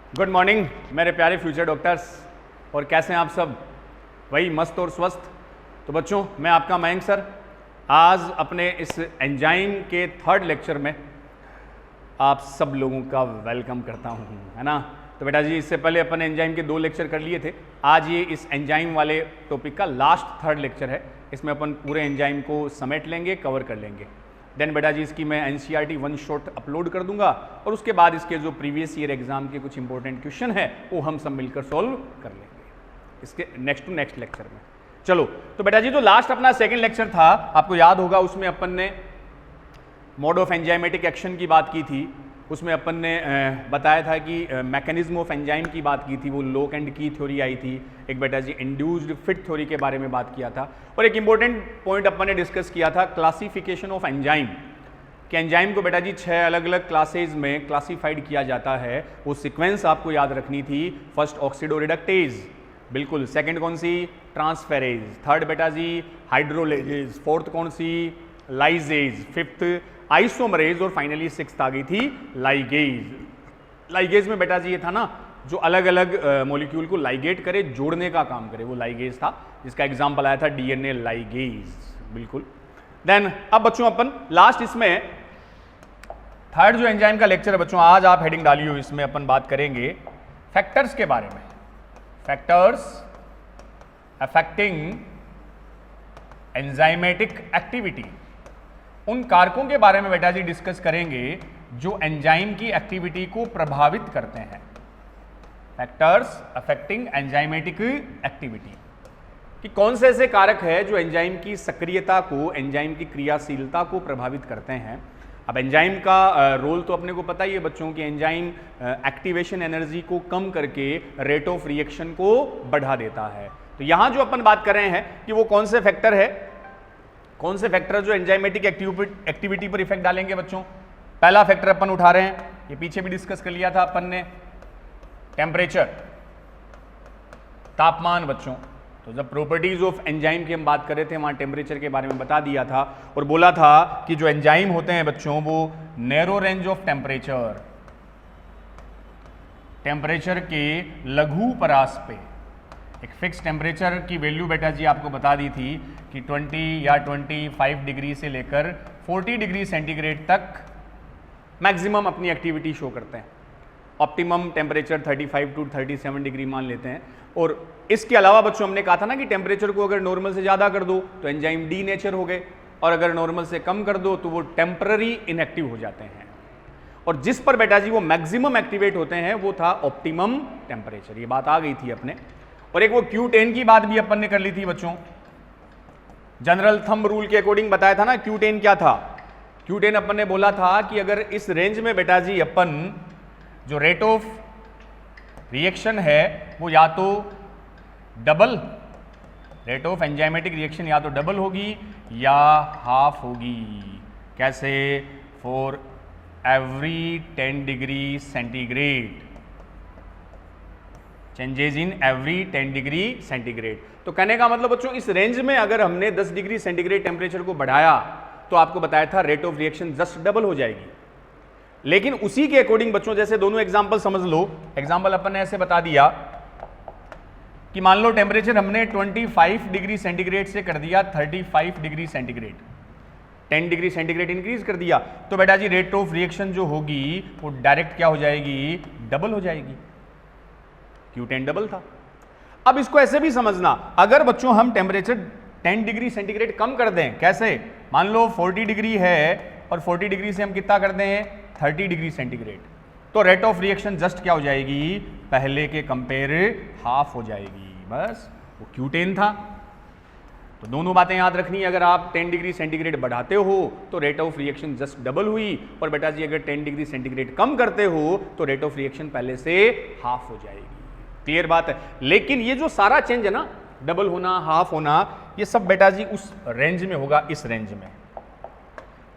Good morning मेरे प्यारे future doctors. और कैसे हैं आप सब? वही मस्त और स्वस्थ। तो बच्चों, मैं आपका मयंक सर आज अपने इस एंजाइम के थर्ड लेक्चर में आप सब लोगों का वेलकम करता हूँ, है ना। तो बेटा जी, इससे पहले अपन एंजाइम के 2 लेक्चर कर लिए थे। आज ये इस एंजाइम वाले टॉपिक का लास्ट थर्ड लेक्चर है। इसमें अपन पूरे एंजाइम को समेट लेंगे, कवर कर लेंगे। देन बेटा जी, इसकी मैं एनसीईआरटी वन शॉट अपलोड कर दूंगा और उसके बाद इसके जो प्रीवियस ईयर एग्जाम के कुछ इंपॉर्टेंट क्वेश्चन है वो हम सब मिलकर सॉल्व कर लेंगे इसके नेक्स्ट टू नेक्स्ट लेक्चर में। चलो, तो बेटा जी, जो लास्ट अपना सेकंड लेक्चर था, आपको याद होगा, उसमें अपन ने मोड ऑफ एंजाइमेटिक एक्शन की बात की थी। उसमें अपन ने बताया था कि मैकेनिज्म ऑफ एंजाइम की बात की थी, वो लॉक एंड की थ्योरी आई थी। एक बेटा जी इंड्यूस्ड फिट थ्योरी के बारे में बात किया था। और एक इंपॉर्टेंट पॉइंट अपन ने डिस्कस किया था क्लासिफिकेशन ऑफ एंजाइम, कि एंजाइम को बेटा जी 6 अलग अलग क्लासेज में क्लासिफाइड किया जाता है। वो सीक्वेंस आपको याद रखनी थी। फर्स्ट ऑक्सीडोरिडक्टेज, बिल्कुल। सेकंड कौन सी? ट्रांसफेरेज। थर्ड बेटा जी हाइड्रोलेजेज। फोर्थ कौन सी? लाइजेज। Fifth isomerase. और फाइनली सिक्स्थ आ गई थी लाइगेज। लाइगेज में बेटा जी ये था ना, जो अलग अलग मॉलिक्यूल को लाइगेट करे, जोड़ने का काम करे, वो लाइगेज था, जिसका एग्जांपल आया था डीएनए लाइगेज, बिल्कुल। देन अब बच्चों अपन लास्ट इसमें थर्ड जो एंजाइम का लेक्चर है बच्चों, आज आप हेडिंग डालियो, इसमें अपन बात करेंगे फैक्टर्स के बारे में। फैक्टर्स अफेक्टिंग एंजाइमेटिक एक्टिविटी, उन कारकों के बारे में बेटा जी डिस्कस करेंगे जो एंजाइम की एक्टिविटी को प्रभावित करते हैं। फैक्टर्स अफेक्टिंग एंजाइमेटिक एक्टिविटी, कि कौन से ऐसे कारक है जो एंजाइम की सक्रियता को, एंजाइम की क्रियाशीलता को प्रभावित करते हैं। अब एंजाइम का रोल तो अपने को पता ही है बच्चों, की एंजाइम एक्टिवेशन एनर्जी को कम करके रेट ऑफ रिएक्शन को बढ़ा देता है। तो यहां जो अपन बात कर रहे हैं कि वो कौन से फैक्टर है, कौन से फैक्टर जो एंजाइमेटिक एक्टिविटी पर इफेक्ट डालेंगे बच्चों। पहला फैक्टर अपन उठा रहे हैं, ये पीछे भी डिस्कस कर लिया था अपन ने, टेम्परेचर, तापमान बच्चों। तो जब प्रॉपर्टीज ऑफ एंजाइम की हम बात कर रहे थे, वहां टेम्परेचर के बारे में बता दिया था और बोला था कि जो एंजाइम होते हैं बच्चों, वो narrow range of temperature, temperature के लघु परास पे एक फिक्स टेम्परेचर की वैल्यू बेटा जी आपको बता दी थी कि 20 या 25 डिग्री से लेकर 40 डिग्री सेंटीग्रेड तक मैक्सिमम अपनी एक्टिविटी शो करते हैं। ऑप्टिमम टेम्परेचर 35 टू 37 डिग्री मान लेते हैं। और इसके अलावा बच्चों हमने कहा था ना कि टेम्परेचर को अगर नॉर्मल से ज़्यादा कर दो तो एंजाइम डी नेचर हो गए, और अगर नॉर्मल से कम कर दो तो वो टेम्पररी इनएक्टिव हो जाते हैं। और जिस पर बेटा जी वो मैक्सिमम एक्टिवेट होते हैं वो था ऑप्टिमम टेम्परेचर। ये बात आ गई थी अपने। और एक वो Q10 की बात भी अपन ने कर ली थी बच्चों। जनरल थंब रूल के अकॉर्डिंग बताया था ना Q10 क्या था। Q10 अपन ने बोला था कि अगर इस रेंज में बेटा जी अपन जो रेट ऑफ रिएक्शन है वो या तो double, rate of enzymatic reaction या तो डबल होगी या हाफ होगी। कैसे? For every 10 degree centigrade, changes in every 10 degree centigrade. तो कहने का मतलब बच्चों, इस रेंज में अगर हमने 10 डिग्री सेंटीग्रेड टेम्परेचर को बढ़ाया तो आपको बताया था rate of reaction just double हो जाएगी। लेकिन उसी के अकॉर्डिंग बच्चों, जैसे दोनों एग्जांपल समझ लो। एग्जांपल अपन ने ऐसे बता दिया कि मान लो टेम्परेचर हमने 25 डिग्री सेंटीग्रेड से कर दिया 35 degree centigrade, 10 degree centigrade increase कर दिया, तो बेटा जी रेट ऑफ रिएक्शन जो होगी वो डायरेक्ट क्या हो जाएगी? डबल हो जाएगी। Q10 डबल था। अब इसको ऐसे भी समझना, अगर बच्चों हम टेम्परेचर 10 डिग्री सेंटीग्रेड कम कर दें, कैसे? मान लो 40 डिग्री है और 40 डिग्री से हम कितना कर दें? 30 डिग्री सेंटीग्रेड, तो रेट ऑफ रिएक्शन जस्ट क्या हो जाएगी? पहले के कंपेयर हाफ हो जाएगी। बस, वो Q10 था। तो दोनों बातें याद रखनी है। अगर आप 10 डिग्री सेंटीग्रेड बढ़ाते हो तो rate of reaction just double हुई, और बेटा जी अगर 10 डिग्री सेंटीग्रेड कम करते हो तो रेट ऑफ रिएक्शन पहले से हाफ हो जाएगी। क्लियर बात है। लेकिन ये जो सारा चेंज है ना, डबल होना, हाफ होना, ये सब बेटा जी उस रेंज में होगा, इस रेंज में,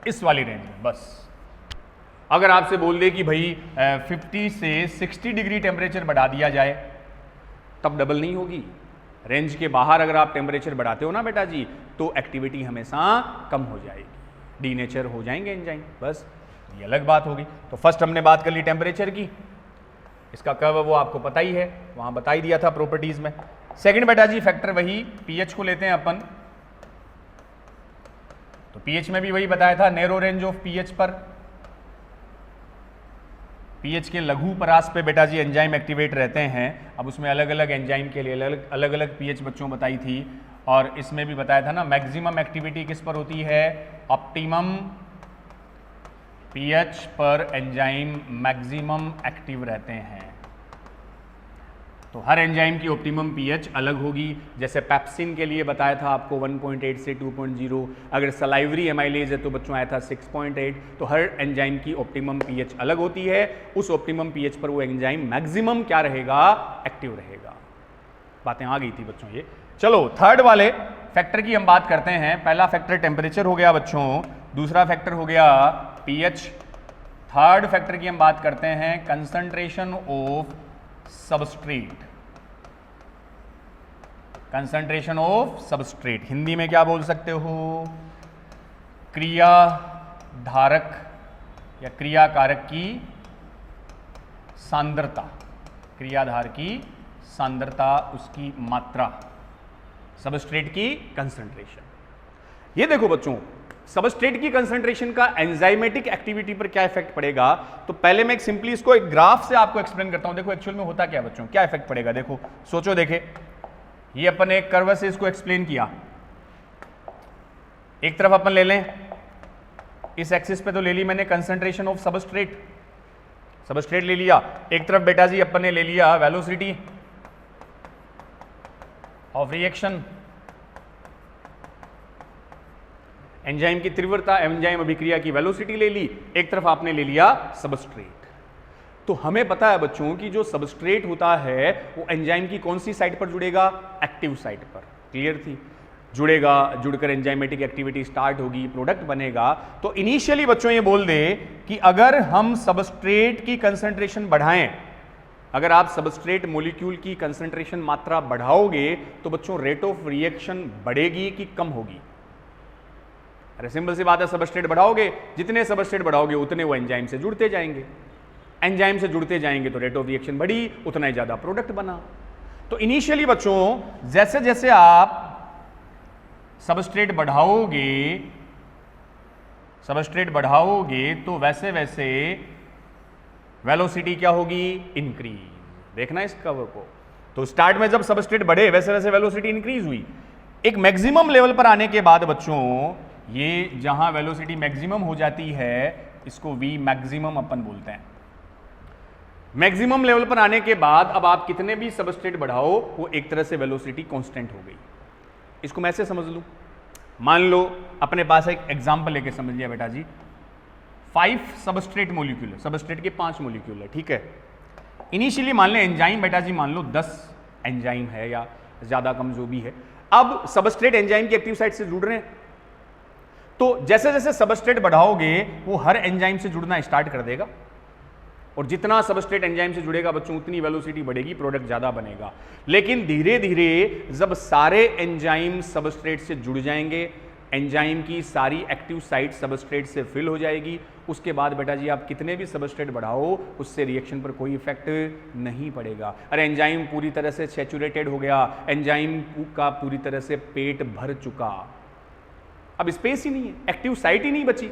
इस वाली रेंज में। बस अगर आपसे बोल दे कि भाई 50 से 60 डिग्री टेम्परेचर बढ़ा दिया जाए, तब डबल नहीं होगी। रेंज के बाहर अगर आप टेम्परेचर बढ़ाते हो ना बेटा जी, तो एक्टिविटी हमेशा कम हो जाएगी, डीनेचर हो जाएंगे एंजाइम। बस ये अलग बात होगी। तो फर्स्ट हमने बात कर ली टेम्परेचर की। इसका कर्व वो आपको पता ही है, वहां बता ही दिया था प्रॉपर्टीज में। सेकंड बेटा जी फैक्टर वही पीएच को लेते हैं अपन, तो पीएच में भी वही बताया था, नैरो रेंज ऑफ पीएच पर, पीएच के लघु परास पे बेटा जी एंजाइम एक्टिवेट रहते हैं। अब उसमें अलग अलग एंजाइम के लिए अलग अलग पीएच बच्चों बताई थी, और इसमें भी बताया था ना मैक्सिमम एक्टिविटी किस पर होती है, ऑप्टिमम पीएच पर एंजाइम मैक्सिमम एक्टिव रहते हैं। तो हर एंजाइम की ऑप्टिमम पीएच अलग होगी। जैसे पेप्सिन के लिए बताया था आपको 1.8 से 2.0, अगर सलाइवरी एमाइलेज है तो बच्चों आया था 6.8। तो हर एंजाइम की ऑप्टिमम पीएच अलग होती है, उस ऑप्टिमम पीएच पर वो एंजाइम मैक्सिमम क्या रहेगा, एक्टिव रहेगा। बातें आ गई थी बच्चों ये। चलो थर्ड वाले फैक्टर की हम बात करते हैं। पहला फैक्टर टेम्परेचर हो गया बच्चों, दूसरा फैक्टर हो गया पीएच, थर्ड फैक्टर की हम बात करते हैं concentration of substrate. Concentration of substrate Hindi में क्या बोल सकते हो, क्रियाधारक या क्रियाकारक की सांद्रता, क्रियाधार की सांद्रता, उसकी मात्रा, सबस्ट्रेट की कंसंट्रेशन। ये देखो बच्चों, सबस्ट्रेट की कंसंट्रेशन का एंजाइमेटिक एक्टिविटी पर क्या इफेक्ट पड़ेगा, तो पहले मैं एक सिंपली इसको एक ग्राफ से आपको एक्सप्लेन करता हूं। देखो एक्चुअल में होता क्या बच्चों, क्या इफेक्ट पड़ेगा, देखो सोचो, देखे ये अपन एक कर्व से इसको एक्सप्लेन किया। एक तरफ अपन ले लें, इस एक्सिस पे तो ले ली मैंने कंसंट्रेशन ऑफ सबस्ट्रेट, सबस्ट्रेट ले लिया। एक तरफ बेटा जी अपन ने ले लिया वेलोसिटी ऑफ रिएक्शन, एंजाइम की तीव्रता, एंजाइम अभिक्रिया की वेलोसिटी ले ली। एक तरफ आपने ले लिया सबस्ट्रेट। तो हमें पता है बच्चों कि जो सबस्ट्रेट होता है वो एंजाइम की कौन सी साइट पर जुड़ेगा, एक्टिव साइट पर। क्लियर थी, जुड़ेगा, जुड़कर एंजाइमेटिक एक्टिविटी स्टार्ट होगी, प्रोडक्ट बनेगा। तो इनिशियली बच्चों ये बोल दे कि अगर हम सबस्ट्रेट की कंसंट्रेशन बढ़ाएं, अगर आप सबस्ट्रेट मॉलिक्यूल की कंसंट्रेशन मात्रा बढ़ाओगे तो बच्चों रेट ऑफ रिएक्शन बढ़ेगी कि कम होगी। अरे सिंपल सी बात है, सबस्ट्रेट बढ़ाओगे, जितने सबस्ट्रेट बढ़ाओगे उतने वो एंजाइम से जुड़ते जाएंगे, एंजाइम से जुड़ते जाएंगे तो रेट ऑफ रिएक्शन बढ़ी, उतना ही ज्यादा प्रोडक्ट बना। तो इनिशियली बच्चों जैसे जैसे आप सबस्ट्रेट बढ़ाओगे, सबस्ट्रेट बढ़ाओगे तो वैसे वैसे वेलोसिटी क्या होगी, इंक्रीज। देखना इस कर्व को, तो स्टार्ट में जब सबस्ट्रेट बढ़े वैसे वैसे वेलोसिटी इंक्रीज हुई। एक मैक्सिमम लेवल पर आने के बाद बच्चों ये जहां वेलोसिटी मैक्सिमम हो जाती है इसको वी मैक्सिमम अपन बोलते हैं। मैक्सिमम लेवल पर आने के बाद अब आप कितने भी सबस्ट्रेट बढ़ाओ वो एक तरह से वेलोसिटी कांस्टेंट हो गई। इसको मैं ऐसे समझ लूं, मान लो अपने पास एक एग्जांपल लेके समझ लिया बेटा जी, 5 सबस्ट्रेट मॉलिक्यूल है, सबस्ट्रेट के 5 मॉलिक्यूल है, ठीक है। इनिशियली मान लें एंजाइम बेटा जी, मान लो 10 एंजाइम है या ज्यादा कम जो भी है। अब सबस्ट्रेट एंजाइम की एक्टिव साइट से जुड़ रहे हैं, तो जैसे जैसे सबस्ट्रेट बढ़ाओगे वो हर एंजाइम से जुड़ना स्टार्ट कर देगा, और जितना सबस्ट्रेट एंजाइम से जुड़ेगा बच्चों उतनी वेलोसिटी बढ़ेगी, प्रोडक्ट ज्यादा बनेगा। लेकिन धीरे धीरे जब सारे एंजाइम सबस्ट्रेट से जुड़ जाएंगे, एंजाइम की सारी एक्टिव साइट सबस्ट्रेट से फिल हो जाएगी, उसके बाद बेटा जी आप कितने भी सबस्ट्रेट बढ़ाओ उससे रिएक्शन पर कोई इफेक्ट नहीं पड़ेगा। अरे एंजाइम पूरी तरह से सैचुरेटेड हो गया, एंजाइम का पूरी तरह से पेट भर चुका, अब स्पेस ही नहीं है, एक्टिव साइट ही नहीं बची।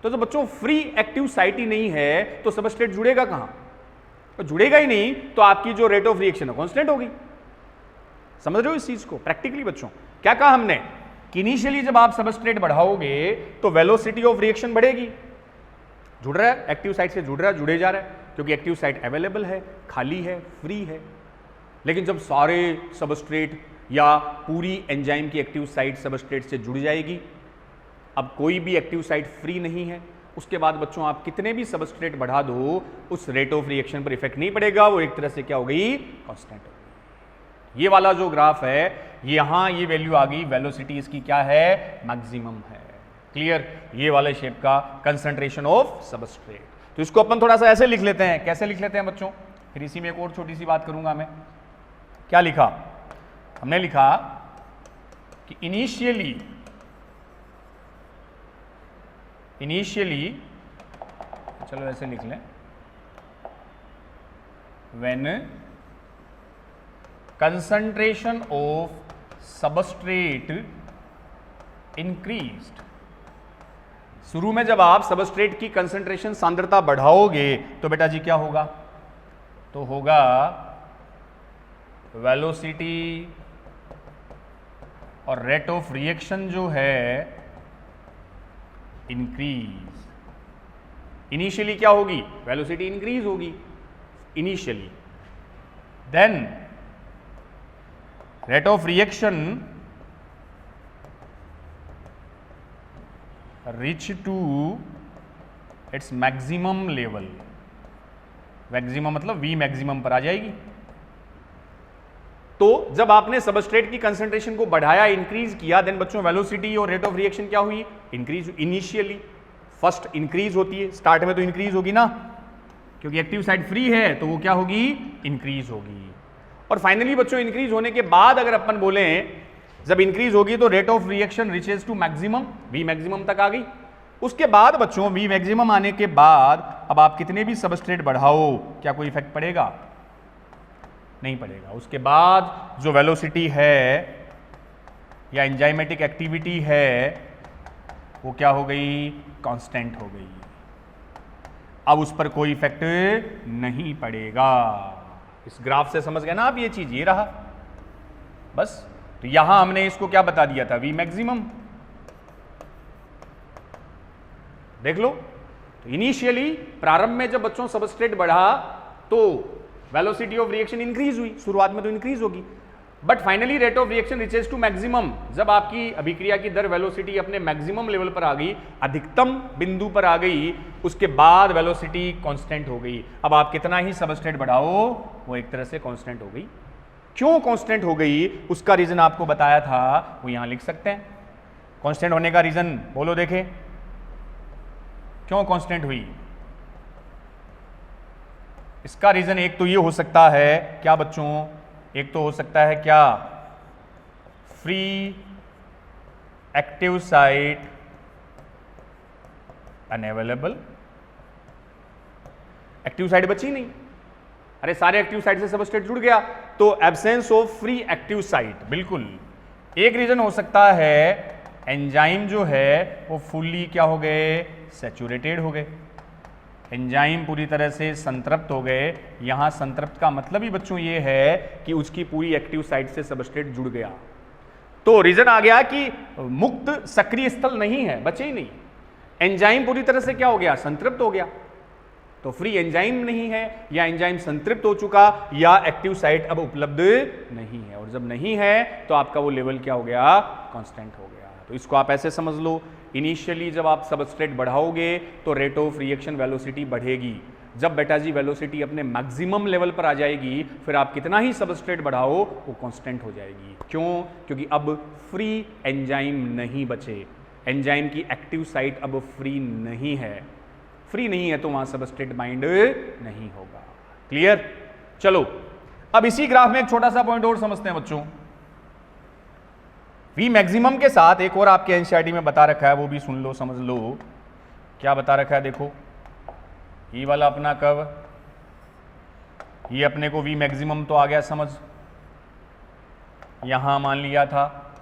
तो बच्चों फ्री एक्टिव साइट ही नहीं है तो सबस्ट्रेट जुड़ेगा कहां, तो जुड़ेगा ही नहीं तो आपकी जो रेट ऑफ रिएक्शन है कांस्टेंट होगी। समझ रहे हो इस चीज को प्रैक्टिकली बच्चों? क्या कहा हमने कि इनिशियली जब आप सबस्ट्रेट बढ़ाओगे तो वेलोसिटी ऑफ रिएक्शन बढ़ेगी, जुड़ रहा है, एक्टिव साइट से जुड़ रहा है, जुड़े जा रहा है, क्योंकि एक्टिव साइट अवेलेबल है, खाली है, फ्री है। लेकिन जब सारे सबस्ट्रेट या पूरी एंजाइम की एक्टिव साइट सबस्ट्रेट से जुड़ जाएगी, अब कोई भी एक्टिव साइट फ्री नहीं है, उसके बाद बच्चों आप कितने भी सबस्ट्रेट बढ़ा दो उस रेट ऑफ रिएक्शन पर इफेक्ट नहीं पड़ेगा, वो एक तरह से क्या हो गई, कांस्टेंट हो गई। ये वाला जो ग्राफ है यहां ये वैल्यू आ गई, वेलोसिटी इसकी क्या है, मैक्सिमम है। क्लियर? ये वाले शेप का कंसंट्रेशन ऑफ सबस्ट्रेट। तो इसको अपन थोड़ा सा ऐसे लिख लेते हैं, कैसे लिख लेते हैं बच्चों, फिर इसी में एक और छोटी सी बात करूंगा मैं। क्या लिखा हमने, लिखा कि इनिशियली चलो ऐसे लिख लें, when concentration of substrate increased. शुरू में जब आप सबस्ट्रेट की कंसंट्रेशन सांद्रता बढ़ाओगे तो बेटा जी क्या होगा, तो होगा वेलोसिटी और रेट ऑफ रिएक्शन जो है इंक्रीज। इनिशियली क्या होगी, वेलोसिटी इंक्रीज होगी initially, then rate of reaction reach to its maximum level. Maximum मतलब वी मैक्सिमम पर आ जाएगी। तो जब आपने सबस्ट्रेट की कंसंट्रेशन को बढ़ाया, इंक्रीज किया, देन बच्चों वेलोसिटी और रेट ऑफ रिएक्शन क्या हुई, इंक्रीज। इनिशियली फर्स्ट इंक्रीज होती है, स्टार्ट में तो इंक्रीज होगी ना, क्योंकि एक्टिव साइड फ्री है तो वो क्या होगी, इंक्रीज होगी। और फाइनली बच्चों इंक्रीज होने के बाद अगर अपन बोले जब इंक्रीज होगी तो rate of reaction reaches to maximum, V maximum तक आ गई। उसके बाद बच्चों वी मैक्सिमम आने के बाद अब आप कितने भी सबस्ट्रेट बढ़ाओ, क्या कोई इफेक्ट पड़ेगा, नहीं पड़ेगा। उसके बाद जो वेलोसिटी है या एंजाइमेटिक एक्टिविटी है वो क्या हो गई, कांस्टेंट हो गई। अब उस पर कोई इफेक्ट नहीं पड़ेगा। इस ग्राफ से समझ गए ना आप, ये चीज ये रहा बस। तो यहां हमने इसको क्या बता दिया था, वी मैक्सिमम। देख लो, तो इनिशियली प्रारंभ में जब बच्चों सबस्ट्रेट बढ़ा तो वेलोसिटी ऑफ रिएक्शन इंक्रीज हुई, शुरुआत में तो इंक्रीज होगी, but finally rate of reaction reaches to maximum. जब आपकी अभिक्रिया की दर वेलोसिटी अपने मैक्सिमम लेवल पर आ गई, अधिकतम बिंदु पर आ गई, उसके बाद वेलोसिटी कांस्टेंट हो गई। अब आप कितना ही सबस्ट्रेट बढ़ाओ वो एक तरह से कांस्टेंट हो गई। क्यों कांस्टेंट हो गई, उसका रीजन आपको बताया था, वो यहां लिख सकते हैं। कांस्टेंट होने का रीजन बोलो, देखें क्यों कांस्टेंट हुई। इसका रीजन एक तो ये हो सकता है क्या बच्चों, एक तो हो सकता है क्या, free active site unavailable. Active site बची नहीं, अरे सारे एक्टिव साइट से सबस्ट्रेट जुड़ गया, तो absence of free active site. बिल्कुल एक रीजन हो सकता है एंजाइम जो है वो फुल्ली क्या हो गए, सैचुरेटेड हो गए, एंजाइम पूरी तरह से संतृप्त हो गए। यहां संतृप्त का मतलब ही बच्चों ये है कि उसकी पूरी एक्टिव साइट से सबस्ट्रेट जुड़ गया। तो रीजन आ गया कि मुक्त सक्रिय स्थल नहीं है, बचे ही नहीं, एंजाइम पूरी तरह से क्या हो गया, संतृप्त हो गया। तो फ्री एंजाइम नहीं है, या एंजाइम संतृप्त हो चुका, या एक्टिव साइट अब उपलब्ध नहीं है। और जब नहीं है तो आपका वो लेवल क्या हो गया, कांस्टेंट हो गया। तो इसको आप ऐसे समझ लो, इनिशियली जब आप सबस्ट्रेट बढ़ाओगे तो रेट ऑफ रिएक्शन वेलोसिटी बढ़ेगी। जब बेटा जी वेलोसिटी अपने मैक्सिमम लेवल पर आ जाएगी, फिर आप कितना ही सबस्ट्रेट बढ़ाओ वो कांस्टेंट हो जाएगी। क्यों, क्योंकि अब फ्री एंजाइम नहीं बचे, एंजाइम की एक्टिव साइट अब फ्री नहीं है। फ्री नहीं है तो वहां सबस्ट्रेट बाइंड नहीं होगा। क्लियर। चलो अब इसी ग्राफ में एक छोटा सा पॉइंट और समझते हैं बच्चों। वी मैक्सिमम के साथ एक और आपके एनसीईआरटी में बता रखा है, वो भी सुन लो, समझ लो। क्या बता रखा है, देखो ये वाला अपना कर्व, ये अपने को वी मैक्सिमम तो आ गया समझ, यहां मान लिया था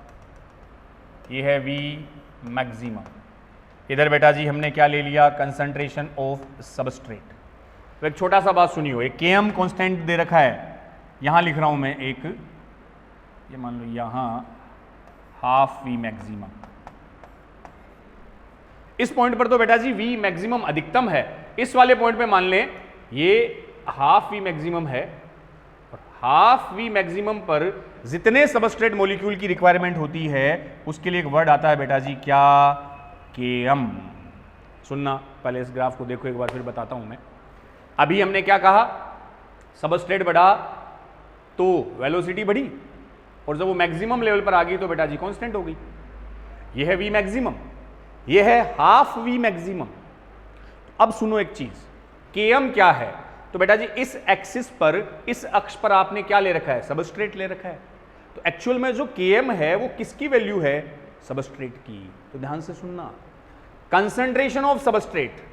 ये है वी मैक्सिमम। इधर बेटा जी हमने क्या ले लिया, कंसंट्रेशन ऑफ सबस्ट्रेट। तो एक छोटा सा बात सुनियो, एक Km कांस्टेंट दे रखा है, यहां लिख रहा हूं मैं एक, ये मान लो यहां हाफ वी मैक्सिमम। इस पॉइंट पर तो बेटा जी वी मैक्सिमम अधिकतम है, इस वाले पॉइंट पे मान लें ये हाफ वी मैक्सिमम है, और हाफ वी मैक्सिमम पर जितने सबस्ट्रेट मॉलिक्यूल की रिक्वायरमेंट होती है उसके लिए एक वर्ड आता है बेटा जी, क्या, Km। सुनना, पहले इस ग्राफ को देखो एक बार, फिर बताता हूं मैं। अभी हमने क्या कहा, सबस्ट्रेट बढ़ा तो वेलोसिटी बढ़ी, और जब वो मैक्सिमम लेवल पर आ गई तो बेटा जी कांस्टेंट हो गई। ये है वी मैक्सिमम, ये है हाफ वी मैक्सिमम। अब सुनो एक चीज, Km क्या है, तो बेटा जी इस एक्सिस पर, इस अक्ष पर आपने क्या ले रखा है, सबस्ट्रेट ले रखा है। तो एक्चुअल में जो Km है वो किसकी वैल्यू है, सबस्ट्रेट की। तो ध्यान से सुनना, कंसंट्रेशन ऑफ सबस्ट्रेट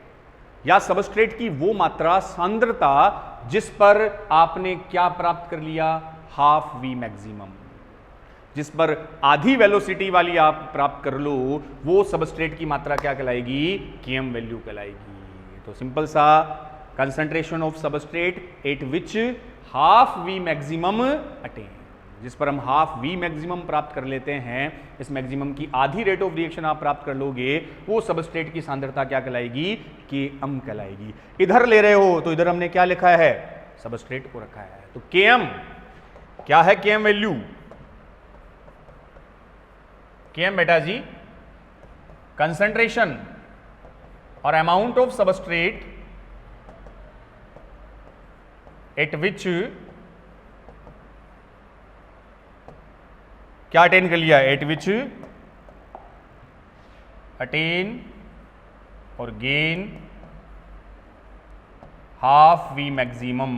या सबस्ट्रेट की वो मात्रा, सांद्रता जिस पर आपने क्या प्राप्त कर लिया, हाफ वी मैक्सिमम। जिस पर आधी वेलोसिटी वाली आप प्राप्त कर लो, वो सबस्ट्रेट की मात्रा क्या कहलाएगी, Km वैल्यू कहलाएगी। तो सिंपल सा, concentration of substrate eight which half V maximum attain, जिस पर हम हाफ वी मैक्सिमम प्राप्त कर लेते हैं, इस मैक्सिमम की आधी रेट ऑफ रिएक्शन आप प्राप्त कर लोगे, वो सबस्ट्रेट की सांद्रता क्या कहलाएगी, Km कहलाएगी। इधर ले रहे हो तो इधर हमने क्या लिखा है, सबस्ट्रेट को रखा है। तो Km क्या है, Km वैल्यू, Km बेटा जी कंसंट्रेशन और अमाउंट ऑफ सबस्ट्रेट एट विच क्या अटेन कर लिया, एट विच अटेन और गेन हाफ वी मैक्सिमम।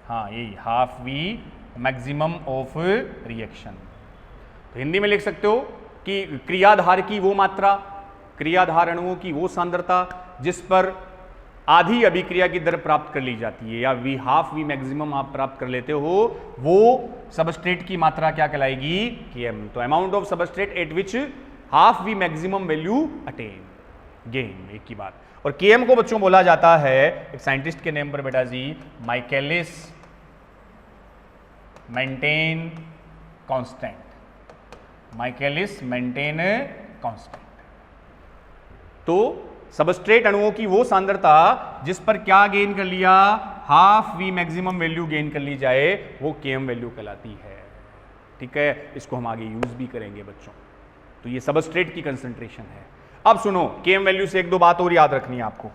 हाँ यही half V maximum of reaction. तो हिंदी में लिख सकते हो कि क्रियाधार की वो मात्रा, क्रियाधार अणुओं की वो सांद्रता जिस पर आधी अभिक्रिया की दर प्राप्त कर ली जाती है, या वी हाफ वी मैक्सिमम आप प्राप्त कर लेते हो, वो सबस्ट्रेट की मात्रा क्या कहलाएगी, Km। तो amount of substrate eight which half V maximum value attain, gain, एक की बात। और Km को बच्चों बोला जाता है एक साइंटिस्ट के नेम पर बेटा जी, माइकेलिस मेंटेन कांस्टेंट, माइकेलिस मेंटेन कांस्टेंट। तो सबस्ट्रेट अणुओं की वो सांद्रता जिस पर क्या गेन कर लिया, half V maximum value gain कर ली जाए, वो Km वैल्यू कहलाती है। ठीक है, इसको हम आगे यूज भी करेंगे बच्चों। तो ये सबस्ट्रेट की कंसंट्रेशन है। अब सुनो, Km वैल्यू से एक दो बात और याद रखनी है आपको।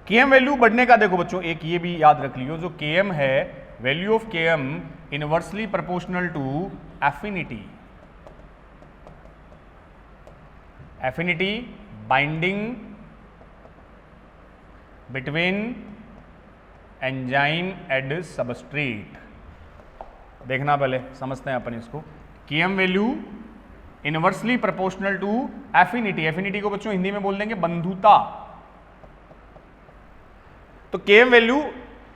Km वैल्यू बढ़ने का देखो बच्चों, एक ये भी याद रख लियो, जो Km है, value of Km inversely proportional to affinity, affinity binding between enzyme and substrate. देखना पहले, समझते हैं अपन इसको। Km value inversely proportional to affinity, affinity को बच्चों हिंदी में बोल देंगे बंधुता। तो Km वैल्यू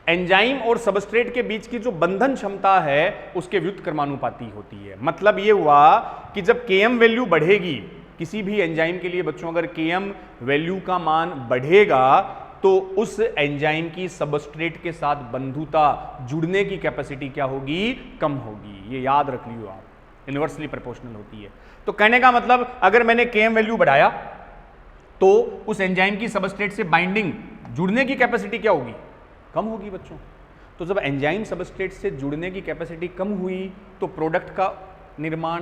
एंजाइम और सबस्ट्रेट के बीच की जो बंधन क्षमता है उसके व्युत्क्रमानुपाती होती है। मतलब ये हुआ कि जब Km वैल्यू बढ़ेगी किसी भी एंजाइम के लिए बच्चों, अगर Km वैल्यू का मान बढ़ेगा तो उस एंजाइम की सबस्ट्रेट के साथ बंधुता, जुड़ने की कैपेसिटी क्या होगी, कम होगी। ये याद रख लियो आप, इनवर्सली प्रोपोर्शनल होती है। तो कहने का मतलब, अगर मैंने Km वैल्यू बढ़ाया तो उस एंजाइम की सबस्ट्रेट से बाइंडिंग, जुड़ने की कैपेसिटी क्या होगी, कम होगी बच्चों। तो जब एंजाइम सबस्ट्रेट से जुड़ने की कैपेसिटी कम हुई तो प्रोडक्ट का निर्माण,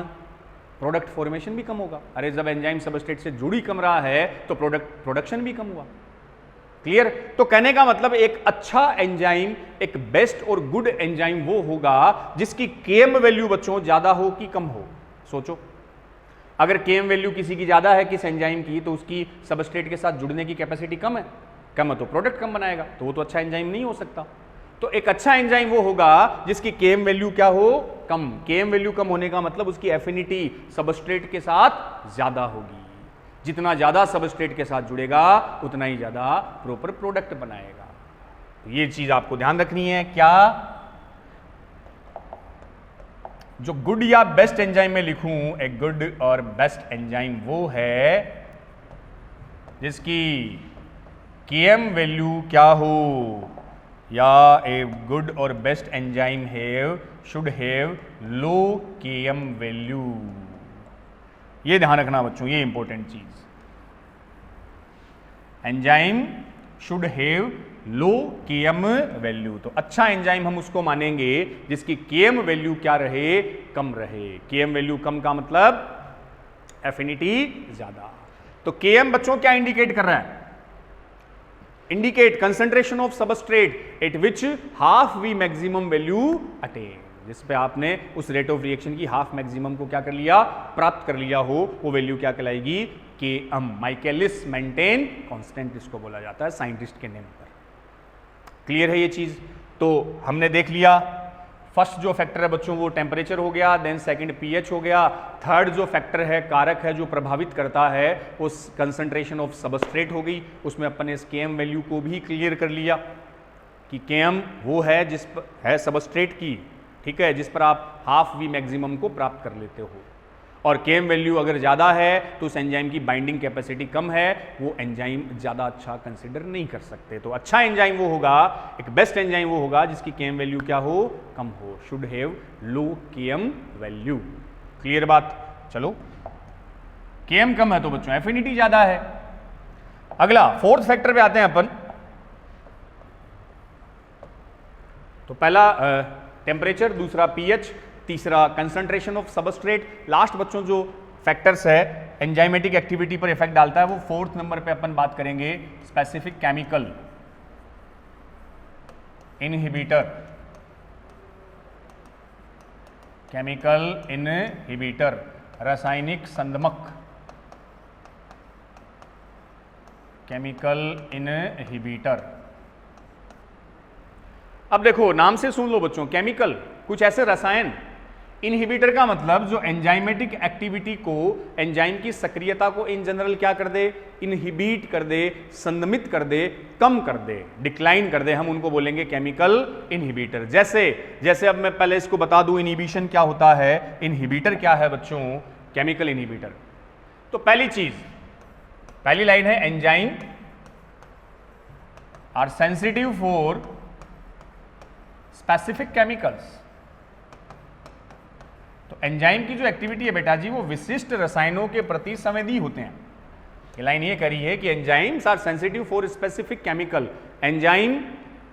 प्रोडक्ट फॉर्मेशन भी कम होगा। अरे जब एंजाइम सबस्ट्रेट से जुड़ी कम रहा है तो प्रोडक्शन भी कम हुआ। क्लियर। तो कहने का मतलब एक अच्छा एंजाइम, एक बेस्ट और गुड एंजाइम वो होगा जिसकी Km वैल्यू बच्चों ज्यादा हो कि कम हो। सोचो, अगर Km वैल्यू किसी की ज्यादा है, किस एंजाइम की, तो उसकी सबस्ट्रेट के साथ जुड़ने की कैपेसिटी कम है, कम है तो प्रोडक्ट कम बनाएगा, तो वो तो अच्छा एंजाइम नहीं हो सकता। तो एक अच्छा एंजाइम वो होगा जिसकी Km वैल्यू क्या हो, कम। Km वैल्यू कम होने का मतलब उसकी एफिनिटी सबस्ट्रेट के साथ ज्यादा होगी। जितना ज्यादा सबस्ट्रेट के साथ जुड़ेगा उतना ही ज्यादा प्रॉपर प्रोडक्ट बनाएगा। तो ये चीज आपको ध्यान रखनी है। क्या जो गुड या बेस्ट एंजाइम में लिखूं, एक गुड और बेस्ट एंजाइम वो है जिसकी Km वैल्यू क्या हो, या ए गुड और best enzyme should have low Km value. ये ध्यान रखना बच्चों, ये इंपॉर्टेंट चीज। Enzyme should have low Km value. तो अच्छा एंजाइम हम उसको मानेंगे जिसकी Km वैल्यू क्या रहे, कम रहे। Km वैल्यू कम का मतलब एफिनिटी ज्यादा। तो Km बच्चों क्या इंडिकेट कर रहा है, indicate concentration of substrate eight which half V maximum value attain, जिस पे आपने उस रेट ऑफ रिएक्शन की हाफ मैक्सिमम को क्या कर लिया, प्राप्त कर लिया हो, वो वैल्यू क्या कहलाएगी, Km, माइकेलिस मेंटेन कांस्टेंट इसको बोला जाता है साइंटिस्ट के नेम पर। क्लियर है ये चीज। तो हमने देख लिया फर्स्ट जो फैक्टर है बच्चों वो टेम्परेचर हो गया, देन सेकंड पीएच हो गया, थर्ड जो फैक्टर है, कारक है जो प्रभावित करता है, उस कंसंट्रेशन ऑफ सबस्ट्रेट हो गई। उसमें अपन ने इस केएम वैल्यू को भी क्लियर कर लिया कि केएम वो है जिस पर है सबस्ट्रेट की, ठीक है, जिस पर आप हाफ वी मैक्सिमम को प्राप्त कर लेते हो। और केएम वैल्यू अगर ज़्यादा है तो उस एंजाइम की बाइंडिंग कैपेसिटी कम है, वो एंजाइम ज़्यादा अच्छा कंसिडर नहीं कर सकते। तो अच्छा एंजाइम वो होगा, एक बेस्ट एंजाइम वो होगा जिसकी केएम वैल्यू क्या हो, कम हो, should have low KM value. Clear बात। चलो, केएम कम है तो बच्चों एफिनिटी ज़्यादा है। अगला फोर्थ फैक्टर पे आते हैं अपन। तो पहला टेम्परेचर, दूसरा पीएच, तीसरा कंसंट्रेशन ऑफ सबस्ट्रेट। लास्ट बच्चों जो फैक्टर्स है एंजाइमेटिक एक्टिविटी पर इफेक्ट डालता है, वो फोर्थ नंबर पे अपन बात करेंगे specific chemical inhibitor. Chemical inhibitor, रासायनिक संदमक, केमिकल इनहिबिटर। अब देखो नाम से सुन लो बच्चों, केमिकल कुछ ऐसे रसायन, इनहिबिटर का मतलब जो एंजाइमेटिक एक्टिविटी को, एंजाइम की सक्रियता को इन जनरल क्या कर दे, इनहिबिट कर दे, संदमित कर दे, कम कर दे, डिक्लाइन कर दे, हम उनको बोलेंगे केमिकल इनहिबिटर। जैसे जैसे अब मैं पहले इसको बता दूं इनहिबिशन क्या होता है, इनहिबिटर क्या है बच्चों, केमिकल इनहिबिटर। तो पहली चीज, पहली लाइन है enzyme are sensitive for specific chemicals. तो एंजाइम की जो एक्टिविटी है बेटा जी, वो विशिष्ट रसायनों के प्रति संवेदी होते हैं। ये लाइन ये करी है कि enzymes are sensitive for specific chemical, enzyme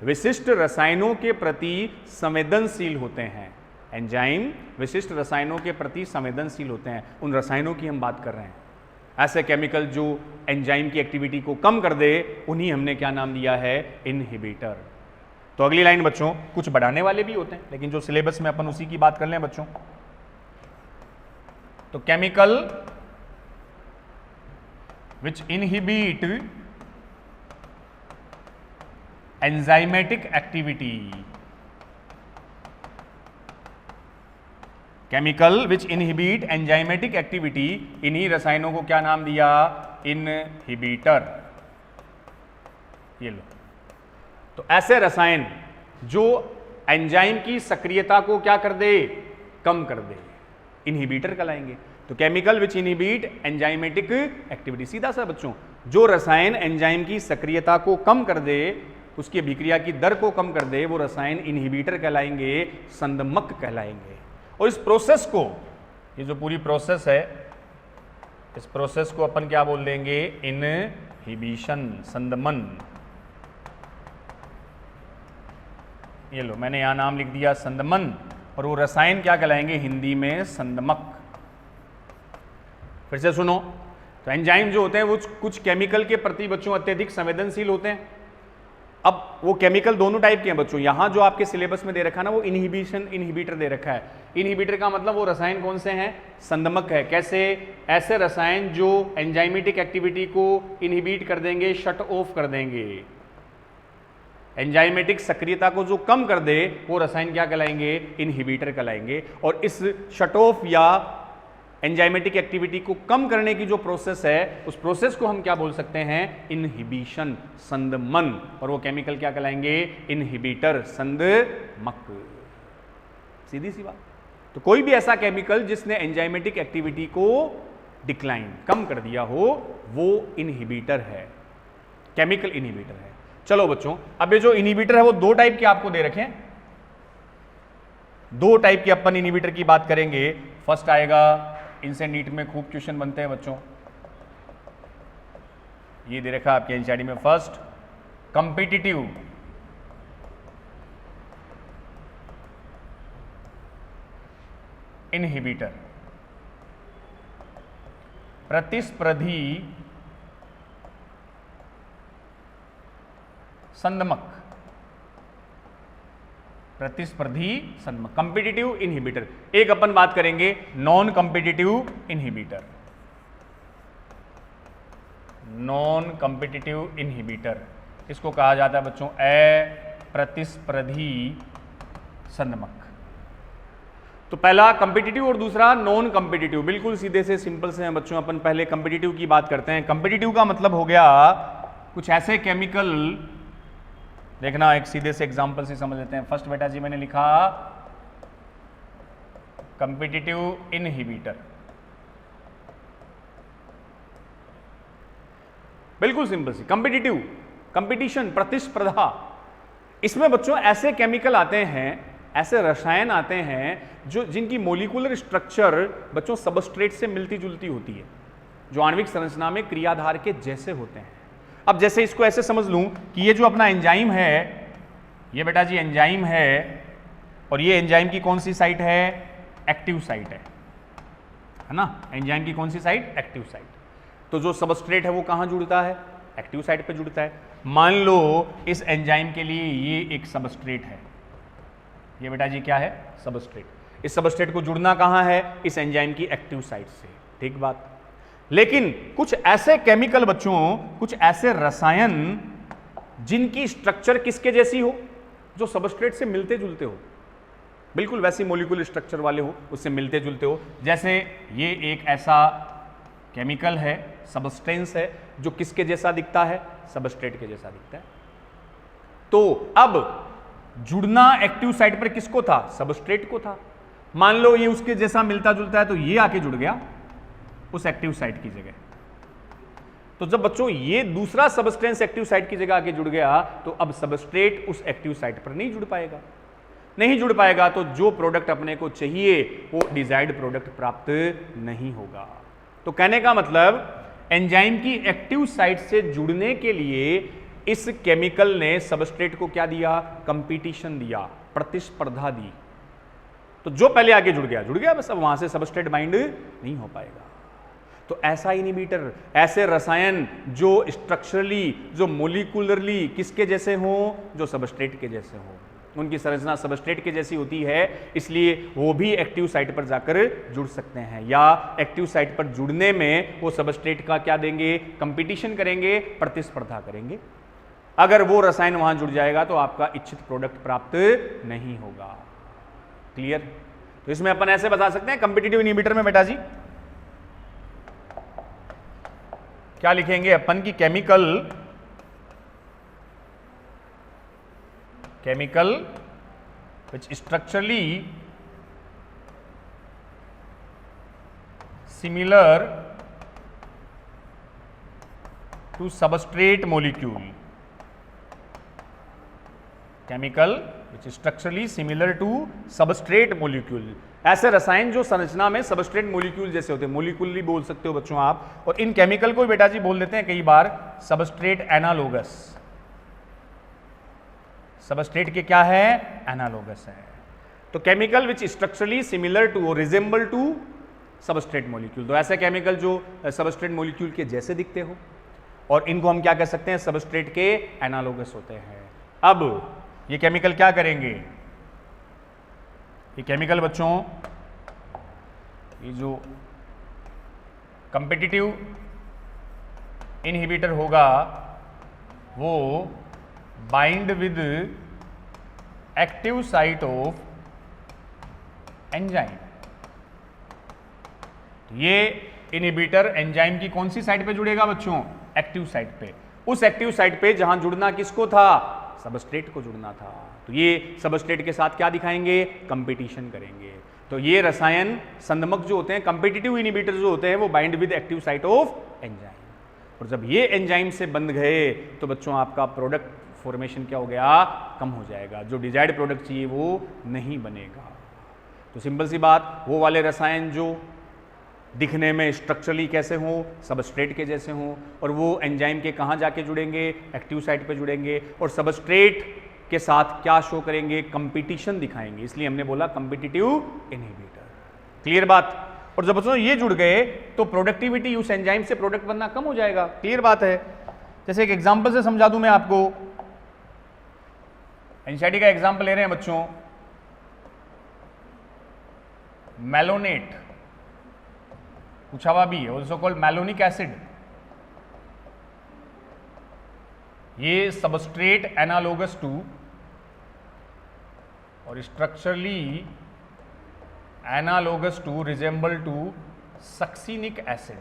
विशिष्ट रसायनों के प्रति संवेदनशील होते हैं। एंजाइम विशिष्ट रसायनों के प्रति संवेदनशील होते हैं, उन रसायनों की हम बात कर रहे हैं। ऐसे केमिकल जो एंजाइम की एक्टिविटी को कम कर दे, उन्हीं हमने क्या नाम दिया है, इनहिबिटर। तो अगली लाइन बच्चों, कुछ बढ़ाने वाले भी होते हैं, लेकिन जो सिलेबस में अपन उसी की बात कर लें बच्चों। तो chemical which inhibit enzymatic activity, chemical which inhibit enzymatic activity, इन्हीं रसायनों को क्या नाम दिया, इनहिबिटर। ये लो, तो ऐसे रसायन जो एंजाइम की सक्रियता को क्या कर दे, कम कर दे, इनहिबिटर कहलाएंगे। तो chemical which inhibit enzymatic activity, सीधा सा बच्चों, जो रसायन एंजाइम की सक्रियता को कम कर दे, उसकी अभिक्रिया की दर को कम कर दे, वो रसायन इनहिबिटर कहलाएंगे, संदमक कहलाएंगे। और इस प्रोसेस को, ये जो पूरी प्रोसेस है, इस प्रोसेस को अपन क्या बोल देंगे, इनहिबिशन, संदमन। ये लो, मैंने यहां नाम लिख दिया संदमन, और वो रसायन क्या कहलाएंगे हिंदी में, संदमक। फिर से सुनो, तो एंजाइम जो होते हैं वो कुछ केमिकल के प्रति बच्चों अत्यधिक संवेदनशील होते हैं। अब वो केमिकल दोनों टाइप के हैं बच्चों, यहां जो आपके सिलेबस में दे रखा है ना, वो इनहिबिशन इनहिबिटर दे रखा है। इनहिबिटर का मतलब वो रसायन कौन से हैं, संदमक है। कैसे, ऐसे रसायन जो एंजाइमेटिक एक्टिविटी को इनहिबिट कर देंगे, शट ऑफ कर देंगे, एंजाइमेटिक सक्रियता को जो कम कर दे, वो रसायन क्या कहलाएंगे, इनहिबिटर कहलाएंगे। और इस शट ऑफ या एंजाइमेटिक एक्टिविटी को कम करने की जो प्रोसेस है, उस प्रोसेस को हम क्या बोल सकते हैं, इनहिबिशन, संदमन। और वो केमिकल क्या कहलाएंगे, इनहिबिटर, संदमक। सीधी सी बात। तो कोई भी ऐसा केमिकल जिसने एंजाइमेटिक एक्टिविटी को डिक्लाइन, कम कर दिया हो, वो इनहिबिटर है, केमिकल इनहिबिटर है। चलो बच्चों, अब ये जो इनहिबिटर है वो दो टाइप के आपको दे रखे हैं, दो टाइप के अपन इनहिबिटर की बात करेंगे। फर्स्ट आएगा, इनसे नीट में खूब क्वेश्चन बनते हैं बच्चों, ये दे रखा आपके एनसीईआरटी में। फर्स्ट, कॉम्पिटिटिव इनहिबिटर, प्रतिस्पर्धी संदमक, प्रतिस्पर्धी संदमक, कॉम्पिटिटिव इनहिबिटर। एक अपन बात करेंगे non competitive inhibitor, non competitive inhibitor, इसको कहा जाता है बच्चों अप्रतिस्पर्धी संदमक। तो पहला कम्पिटिटिव और दूसरा नॉन कम्पिटिटिव। बिल्कुल सीधे से सिंपल से हैं बच्चों, अपन पहले कम्पिटिटिव की बात करते हैं। कम्पिटिटिव का मतलब हो गया कुछ ऐसे केमिकल, देखना एक सीधे से एग्जांपल से समझ लेते हैं। फर्स्ट बेटा जी मैंने लिखा कम्पिटिटिव इनहिबिटर, बिल्कुल सिंपल सी। कम्पिटिटिव, कंपटीशन, प्रतिस्पर्धा। इसमें बच्चों ऐसे केमिकल आते हैं, ऐसे रसायन आते हैं जो जिनकी मोलिकुलर स्ट्रक्चर बच्चों सबस्ट्रेट से मिलती जुलती होती है, जो आणविक संरचना में क्रियाधार के जैसे होते हैं। अब जैसे इसको ऐसे समझ लूं कि ये जो अपना एंजाइम है, ये बेटा जी एंजाइम है, और ये एंजाइम की कौन सी साइट है? एक्टिव साइट है ना। एंजाइम की कौन सी साइट? Active site. तो जो सबस्ट्रेट है वो कहां जुड़ता है? एक्टिव साइट पे जुड़ता है। मान लो इस एंजाइम के लिए ये एक सबस्ट्रेट है, ये बेटा जी क्या है? सबस्ट्रेट। इस सबस्ट्रेट को जुड़ना कहां है? इस एंजाइम की एक्टिव साइट से, ठीक बात। लेकिन कुछ ऐसे केमिकल बच्चों, कुछ ऐसे रसायन जिनकी स्ट्रक्चर किसके जैसी हो? जो सबस्ट्रेट से मिलते जुलते हो, बिल्कुल वैसी मोलिकुलर स्ट्रक्चर वाले हो, उससे मिलते जुलते हो। जैसे ये एक ऐसा केमिकल है, सबस्टेंस है, जो किसके जैसा दिखता है? सबस्ट्रेट के जैसा दिखता है। तो अब जुड़ना एक्टिव साइट पर किसको था? सबस्ट्रेट को था। मान लो ये उसके जैसा मिलता जुलता है, तो ये आके जुड़ गया उस एक्टिव साइट की जगह। तो जब बच्चों ये दूसरा सबस्टेंस एक्टिव साइट की जगह आके जुड़ गया, तो अब सबस्ट्रेट उस एक्टिव साइट पर नहीं जुड़ पाएगा। नहीं जुड़ पाएगा तो जो प्रोडक्ट अपने को चाहिए वो डिजायर्ड प्रोडक्ट प्राप्त नहीं होगा। तो कहने का मतलब एंजाइम की एक्टिव साइट से जुड़ने के लिए इस केमिकल ने सबस्ट्रेट को क्या दिया? कंपटीशन दिया, प्रतिस्पर्धा दी। तो जो पहले आगे जुड़ गया बस, अब वहां से सबस्ट्रेट बाइंड नहीं हो पाएगा। तो ऐसा इनहिबिटर, ऐसे रसायन जो स्ट्रक्चरली, जो मोलिकुलरली किसके जैसे हों? जो सबस्ट्रेट के जैसे हों। उनकी संरचना सबस्ट्रेट के जैसी होती है, इसलिए वो भी एक्टिव साइट पर जाकर जुड़ सकते हैं, या एक्टिव साइट पर जुड़ने में वो सबस्ट्रेट का क्या देंगे? कंपटीशन करेंगे, प्रतिस्पर्धा करेंगे। अगर वो रसायन वहां जुड़ जाएगा तो आपका इच्छित प्रोडक्ट प्राप्त नहीं होगा। क्लियर? तो इसमें अपन ऐसे बता सकते हैं कॉम्पिटिटिव इनहिबिटर में बेटा जी क्या लिखेंगे अपन की chemical which structurally similar to substrate molecule, chemical which is structurally similar to substrate molecule। ऐसे रसायन जो संरचना में सबस्ट्रेट मोलिक्यूल जैसे होते हैं, मोलिकुलरी बोल सकते हो बच्चों आप, और इन केमिकल को बेटा जी बोल देते हैं कई बार सबस्ट्रेट एनालोगस। सबस्ट्रेट के क्या है? एनालोगस है। तो chemical which structurally similar to और रिजेंबल टू सबस्ट्रेट मोलिक्यूल, तो ऐसे केमिकल जो सबस्ट्रेट मोलिक्यूल के जैसे दिखते हो, और इनको हम क्या कह सकते हैं? सबस्ट्रेट के एनालोगस होते हैं। अब ये केमिकल क्या करेंगे? ये केमिकल बच्चों, ये जो कॉम्पिटिटिव इनहिबिटर होगा वो bind with active site of enzyme. ये इनहिबिटर एंजाइम की कौन सी साइट पे जुड़ेगा बच्चों? एक्टिव साइट पे। उस एक्टिव साइट पे जहां जुड़ना किसको था? सबस्ट्रेट को जुड़ना था। तो ये सबस्ट्रेट के साथ क्या दिखाएंगे? कंपटीशन करेंगे। तो ये रसायन संदमक जो होते हैं, कंपिटिटिव इनहिबिटर जो होते हैं, वो bind with active site of enzyme, और जब ये एंजाइम से बंध गए तो बच्चों आपका प्रोडक्ट फॉर्मेशन क्या हो गया? कम हो जाएगा। जो डिजायर्ड प्रोडक्ट चाहिए वो नहीं बनेगा। तो सिंपल सी बात, वो वाले रसायन जो दिखने में स्ट्रक्चरली कैसे हों? सबस्ट्रेट के जैसे हों, और वो एंजाइम के कहाँ जाके जुड़ेंगे? एक्टिव साइट पे जुड़ेंगे, और सबस्ट्रेट के साथ क्या शो करेंगे? कंपटीशन दिखाएंगे। इसलिए हमने बोला कंपिटिटिव इनहिबिटर। क्लियर बात? और जब बच्चों ये जुड़ गए तो प्रोडक्टिविटी उस एंजाइम से प्रोडक्ट बनना कम हो जाएगा। क्लियर बात है? जैसे एक एग्जांपल से समझा दूं मैं आपको, एंजाइटी का एग्जांपल ले रहे हैं बच्चों, मेलोनेट पूछा हुआ भी है, ऑल्सो कॉल्ड मेलोनिक एसिड। ये सबस्ट्रेट एनालोगस टू और structurally analogous to, resemble to succinic acid.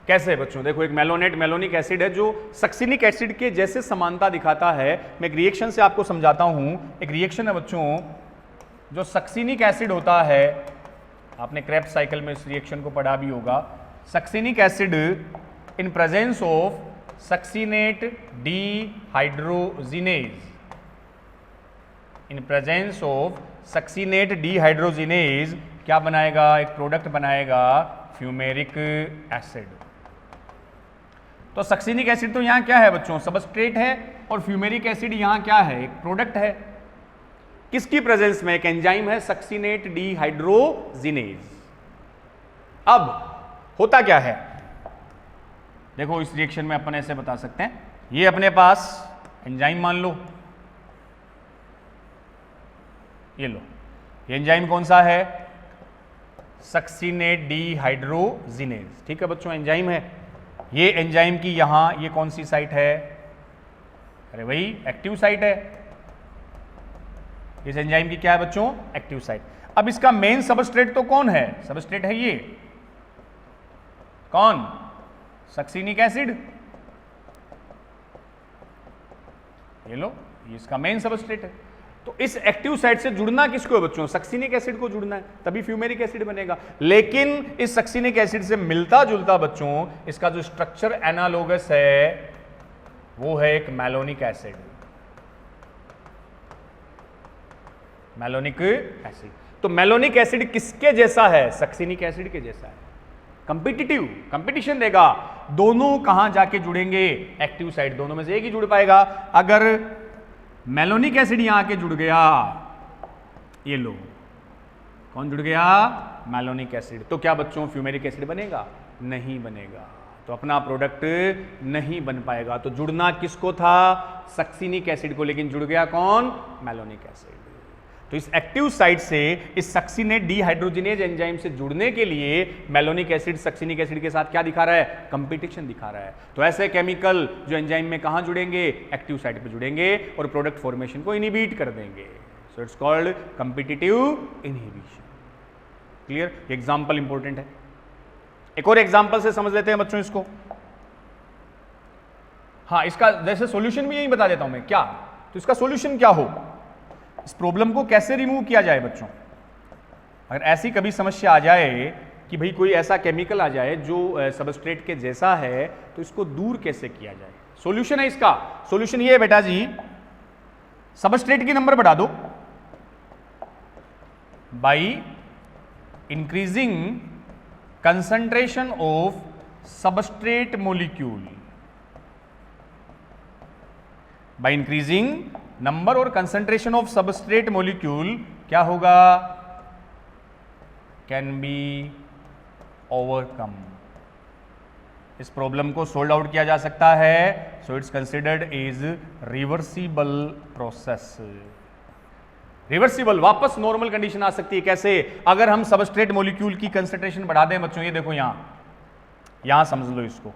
कैसे है बच्चों? देखो, एक मेलोनेट मेलोनिक एसिड है जो सक्सिनिक एसिड के जैसे समानता दिखाता है। मैं एक रिएक्शन से आपको समझाता हूं। एक रिएक्शन है बच्चों, जो सक्सिनिक एसिड होता है, आपने क्रेब्स साइकिल में इस रिएक्शन को पढ़ा भी होगा। Succinic acid in presence of succinate dehydrogenase, in presence of succinate dehydrogenase क्या बनाएगा? एक प्रोडक्ट बनाएगा, फ्यूमेरिक एसिड। तो सक्सिनिक एसिड तो यहां क्या है बच्चों? सबस्ट्रेट है, और फ्यूमेरिक एसिड यहां क्या है? एक प्रोडक्ट है। किसकी प्रेजेंस में? एक एंजाइम है, सक्सिनेट डीहाइड्रोजिनेज। अब होता क्या है? देखो, इस रिएक्शन में अपन ऐसे बता सकते हैं, ये अपने पास एंजाइम मान लो, ये लो, ये एंजाइम कौन सा है? Succinate dehydrogenase. ठीक है बच्चों, एंजाइम है। ये एंजाइम की यहां ये कौन सी साइट है? अरे वही एक्टिव साइट है। इस एंजाइम की क्या है बच्चों? Active site. अब इसका मेन सबस्ट्रेट तो कौन है? सबस्ट्रेट है ये कौन? Succinic acid. ये लो, ये इसका मेन सबस्ट्रेट है। तो इस एक्टिव साइट से जुड़ना किसको है बच्चों? सक्सिनिक एसिड को जुड़ना है, तभी फ्यूमेरिक एसिड बनेगा। लेकिन इस सक्सिनिक एसिड से मिलता जुलता बच्चों इसका जो स्ट्रक्चर एनालोगस है वो है एक मेलोनिक एसिड। Malonic acid. तो मेलोनिक एसिड किसके जैसा है? सक्सिनिक एसिड के जैसा है। कंपिटिटिव, कंपटीशन देगा। दोनों कहां जाके जुड़ेंगे? Active site. दोनों में से एक ही जुड़ पाएगा। अगर मेलोनिक एसिड यहां आके जुड़ गया, ये लो, कौन जुड़ गया? Malonic acid. तो क्या बच्चों फ्यूमेरिक एसिड बनेगा? नहीं बनेगा। तो अपना प्रोडक्ट नहीं बन पाएगा। तो जुड़ना किसको था? सक्सिनिक एसिड को, लेकिन जुड़ गया कौन? Malonic acid. तो इस एक्टिव साइट से इस सक्सिनेट डीहाइड्रोजिनेज एंजाइम से जुड़ने के लिए मेलोनिक एसिड सक्सिनिक एसिड के साथ क्या दिखा रहा है? कंपटीशन दिखा रहा है। तो ऐसे केमिकल जो एंजाइम में कहां जुड़ेंगे? एक्टिव साइट पे जुड़ेंगे और प्रोडक्ट फॉर्मेशन को इनहिबिट कर देंगे। So it's called competitive inhibition. Clear? Example important है। एक और एग्जांपल से समझ लेते हैं बच्चों इसको। हाँ, इसका जैसे सॉल्यूशन भी यही बता देता हूं मैं। क्या? तो इसका सॉल्यूशन क्या हो? इस प्रॉब्लम को कैसे रिमूव किया जाए बच्चों? अगर ऐसी कभी समस्या आ जाए कि भाई कोई ऐसा केमिकल आ जाए जो सबस्ट्रेट के जैसा है, तो इसको दूर कैसे किया जाए? सॉल्यूशन है इसका। सॉल्यूशन ये है बेटा जी, सबस्ट्रेट की नंबर बढ़ा दो by increasing concentration of substrate molecule. By increasing number और कंसंट्रेशन ऑफ सबस्ट्रेट मॉलिक्यूल क्या होगा? Can be overcome. इस प्रॉब्लम को सोल्व आउट किया जा सकता है। So it's considered is reversible process. Reversible, वापस नॉर्मल कंडीशन आ सकती है। कैसे? अगर हम सबस्ट्रेट मॉलिक्यूल की कंसंट्रेशन बढ़ा दें बच्चों, ये देखो यहां समझ लो इसको।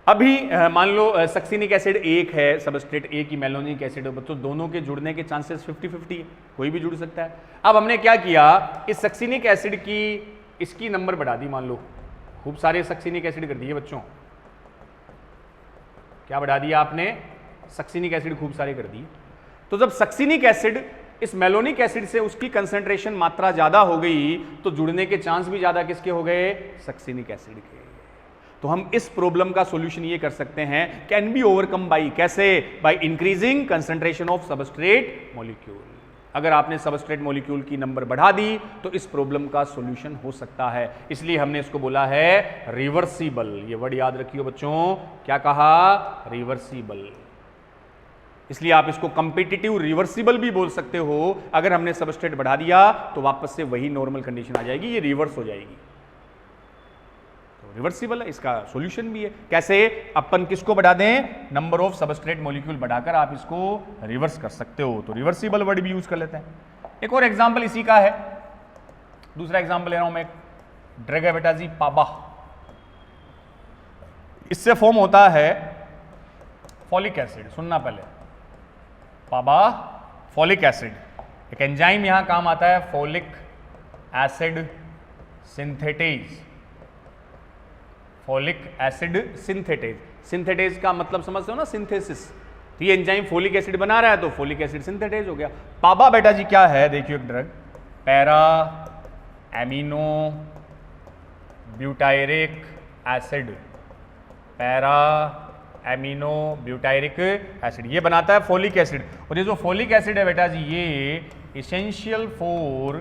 अभी मान लो सक्सिनिक एसिड एक है, सबस्ट्रेट एक ही मेलोनिक एसिड है, तो दोनों के जुड़ने के चांसेस 50-50 है, कोई भी जुड़ सकता है। अब हमने क्या किया? इस सक्सिनिक एसिड की इसकी नंबर बढ़ा दी। मान लो खूब सारे सक्सिनिक एसिड कर दिए बच्चों। क्या बढ़ा दिया आपने? सक्सिनिक एसिड खूब सारे कर दिए। तो जब सक्सिनिक एसिड इस मेलोनिक एसिड से उसकी कंसंट्रेशन मात्रा ज्यादा हो गई, तो जुड़ने के चांस भी ज्यादा किसके हो गए? सक्सिनिक एसिड के। तो हम इस प्रॉब्लम का सॉल्यूशन ये कर सकते हैं, कैन बी ओवरकम बाय, कैसे? By increasing concentration of substrate molecule. अगर आपने सबस्ट्रेट मॉलिक्यूल की नंबर बढ़ा दी तो इस प्रॉब्लम का सॉल्यूशन हो सकता है। इसलिए हमने इसको बोला है रिवर्सिबल। ये वर्ड याद रखिए बच्चों, क्या कहा? रिवर्सिबल। इसलिए आप इसको कंपिटिटिव रिवर्सिबल भी बोल सकते हो। अगर हमने सबस्ट्रेट बढ़ा दिया तो वापस से वही नॉर्मल कंडीशन आ जाएगी, ये रिवर्स हो जाएगी। रिवर्सिबल है, इसका सॉल्यूशन भी है। कैसे? अपन किसको बढ़ा दें? नंबर ऑफ सबस्ट्रेट मॉलिक्यूल बढ़ाकर आप इसको रिवर्स कर सकते हो। तो रिवर्सिबल वर्ड भी यूज कर लेते हैं। एक और एग्जांपल इसी का है, दूसरा एग्जांपल ले रहा हूं मैं। ड्रग है बेटा जी पाबा। इससे फॉर्म होता है फॉलिक एसिड। सुनना पहले, पाबा फॉलिक एसिड, एक एंजाइम यहां काम आता है folic acid synthetase. Folic acid synthetase, synthetase का मतलब समझते हो ना, सिंथेसिस। तो ये एंजाइम फॉलिक एसिड बना रहा है तो फॉलिक एसिड सिंथेटेज हो गया। पाबा बेटा जी क्या है, देखिए एक drug, para amino butyric acid, para amino butyric acid, ये बनाता है फॉलिक एसिड। और ये जो फॉलिक एसिड है बेटा जी, ये essential for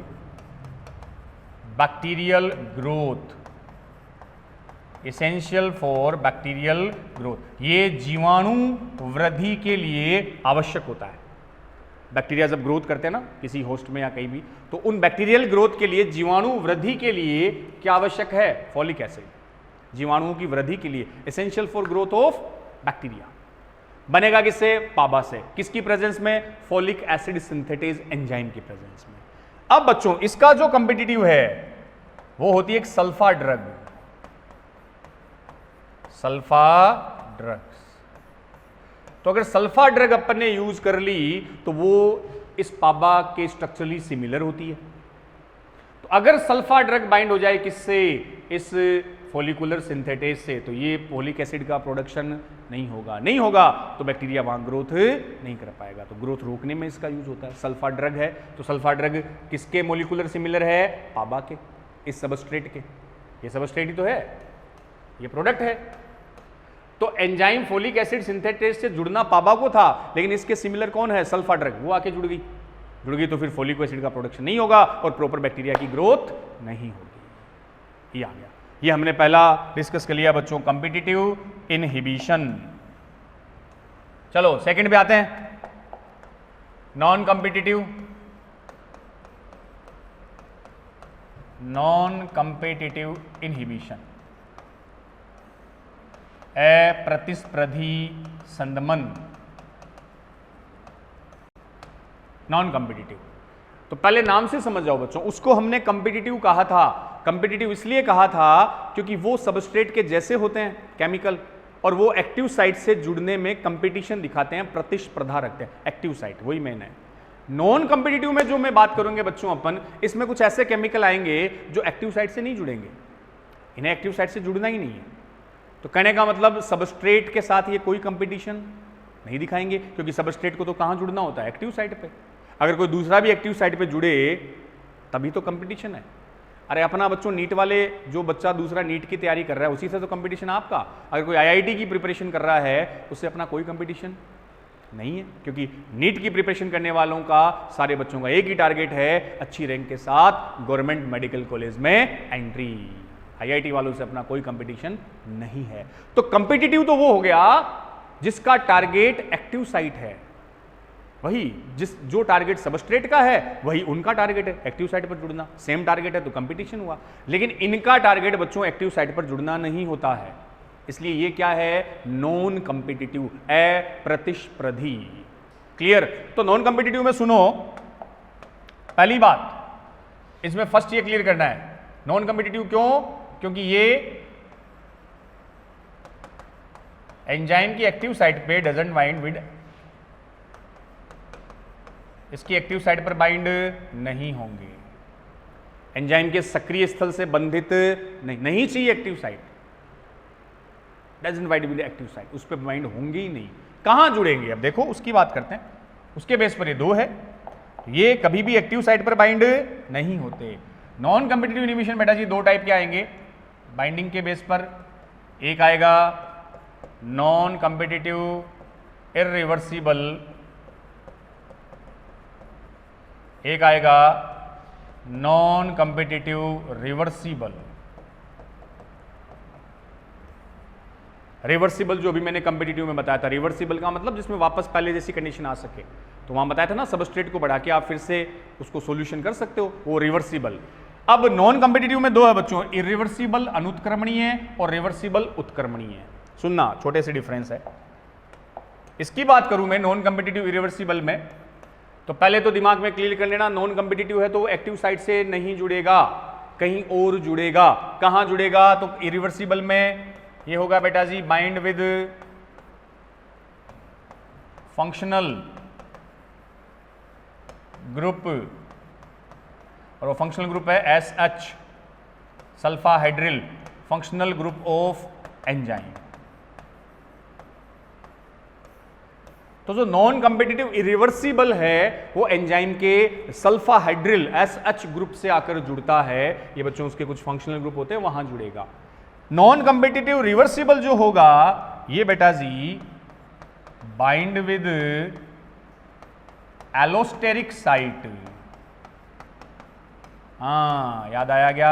bacterial growth, essential for bacterial growth, ये जीवाणु वृद्धि के लिए आवश्यक होता है। बैक्टीरिया जब ग्रोथ करते हैं ना किसी होस्ट में या कहीं भी, तो उन बैक्टीरियल ग्रोथ के लिए, जीवाणु वृद्धि के लिए क्या आवश्यक है, फॉलिक एसिड। जीवाणुओं की वृद्धि के लिए essential for growth of bacteria. बनेगा किससे, पाबा से। किसकी प्रेजेंस में, फॉलिक एसिड सिंथेटेज एंजाइम की प्रेजेंस में। अब बच्चों इसका जो कॉम्पिटिटिव है वो होती है एक सल्फा ड्रग, सल्फा ड्रग्स। तो अगर सल्फा ड्रग अपन ने यूज कर ली तो वो इस पाबा के स्ट्रक्चरली सिमिलर होती है। तो अगर सल्फा ड्रग बाइंड हो जाए किससे, इस फॉलिकुलर सिंथेटेज से, तो ये फॉलिक एसिड का प्रोडक्शन नहीं होगा तो बैक्टीरिया वहां ग्रोथ नहीं कर पाएगा। तो ग्रोथ रोकने में इसका यूज होता है। सल्फा ड्रग है तो सल्फा ड्रग किसके मोलिकुलर सिमिलर है, पाबा के, इस सबस्ट्रेट के। ये सबस्ट्रेट ही तो है, ये प्रोडक्ट है। तो एंजाइम फॉलिक एसिड सिंथेटेज से जुड़ना पाबा को था, लेकिन इसके सिमिलर कौन है, सल्फा ड्रग, वो आके जुड़ गई तो फिर फॉलिक एसिड का प्रोडक्शन नहीं होगा और प्रॉपर बैक्टीरिया की ग्रोथ नहीं होगी। ये आ गया। ये हमने पहला डिस्कस कर लिया बच्चों, कॉम्पिटिटिव इनहिबिशन। चलो सेकंड पे आते हैं, नॉन कॉम्पिटिटिव इनहिबिशन, अप्रतिस्पर्धी संदमन, नॉन कॉम्पिटिटिव। तो पहले नाम से समझ जाओ बच्चों, उसको हमने कॉम्पिटिटिव कहा था। कॉम्पिटिटिव इसलिए कहा था क्योंकि वो सबस्ट्रेट के जैसे होते हैं केमिकल, और वो एक्टिव साइट से जुड़ने में कंपटीशन दिखाते हैं, प्रतिस्पर्धा रखते हैं। एक्टिव साइट वही मेन है। नॉन कॉम्पिटिटिव में जो मैं बात करूंगे बच्चों अपन, इसमें कुछ ऐसे केमिकल आएंगे जो एक्टिव साइट से नहीं जुड़ेंगे, इन्हें एक्टिव साइट से जुड़ना ही नहीं है। तो कहने का मतलब सबस्ट्रेट के साथ ये कोई कंपटीशन नहीं दिखाएंगे, क्योंकि सबस्ट्रेट को तो कहां जुड़ना होता है, एक्टिव साइट पे। अगर कोई दूसरा भी एक्टिव साइट पे जुड़े तभी तो कंपटीशन है। अरे अपना बच्चों नीट वाले, जो बच्चा दूसरा नीट की तैयारी कर रहा है उसी से तो कंपटीशन आपका। अगर कोई आईआईटी की प्रिपरेशन कर रहा है उससे अपना कोई कंपटीशन नहीं है, क्योंकि नीट की प्रिपरेशन करने वालों का, सारे बच्चों का एक ही टारगेट है, अच्छी रैंक के साथ गवर्नमेंट मेडिकल कॉलेज में एंट्री। आईआईटी वालों से अपना कोई कंपटीशन नहीं है। तो कंपिटिटिव तो वो हो गया जिसका टारगेट एक्टिव साइट है, वही जो टारगेट सबस्ट्रेट का है वही उनका टारगेट है, एक्टिव साइट पर जुड़ना। सेम टारगेट है तो कंपटीशन हुआ। लेकिन इनका टारगेट बच्चों एक्टिव साइट पर जुड़ना नहीं होता है, इसलिए ये क्या है, नॉन कंपिटिटिव, अप्रतिस्पर्धी। क्लियर। तो नॉन कंपिटिटिव में सुनो, पहली बात इसमें फर्स्ट ये क्लियर करना है, नॉन कंपिटिटिव क्यों, क्योंकि ये एंजाइम की एक्टिव साइट पे डजंट बाइंड विद, इसकी एक्टिव साइट पर बाइंड नहीं होंगे। एंजाइम के सक्रिय स्थल से बंधित नहीं चाहिए active site, doesn't bind with active site, उस पर बाइंड होंगे ही नहीं। कहां जुड़ेंगे, अब देखो उसकी बात करते हैं। उसके बेस पर ये दो है, ये कभी भी एक्टिव साइट पर बाइंड नहीं होते। नॉन कॉम्पिटिटिव इनहिबिशन बेटा जी दो टाइप के आएंगे बाइंडिंग के बेस पर। एक आएगा नॉन कॉम्पिटिटिव इररिवर्सिबल, एक आएगा नॉन कॉम्पिटिटिव रिवर्सिबल। रिवर्सिबल जो भी मैंने कॉम्पिटिटिव में बताया था, रिवर्सिबल का मतलब जिसमें वापस पहले जैसी कंडीशन आ सके। तो वहां बताया था ना, सबस्ट्रेट को बढ़ा के आप फिर से उसको सॉल्यूशन कर सकते हो, वो रिवर्सिबल। अब नॉन कॉम्पिटिटिव में दो है बच्चों, इरिवर्सिबल अनुत्क्रमणीय और रिवर्सिबल उत्क्रमणीय। सुनना, छोटे से डिफरेंस है। इसकी बात करूं मैं नॉन कॉम्पिटिटिव इरिवर्सिबल में, तो पहले तो दिमाग में क्लियर कर लेना, नॉन कॉम्पिटिटिव है तो एक्टिव साइट से नहीं जुड़ेगा, कहीं और जुड़ेगा। कहां जुड़ेगा, तो इरिवर्सिबल में ये होगा बेटा जी बाइंड विद ग्रुप और वो फंक्शनल ग्रुप है SH sulphydryl, functional group of enzyme. तो जो नॉन कॉम्पिटिटिव इरिवर्सिबल है वो एंजाइम के सल्फा हाइड्रिल SH ग्रुप से आकर जुड़ता है। ये बच्चों उसके कुछ फंक्शनल ग्रुप होते हैं वहां जुड़ेगा। नॉन कॉम्पिटिटिव रिवर्सिबल जो होगा ये बेटा जी बाइंड विद एलोस्टेरिक साइट। हाँ याद आया क्या,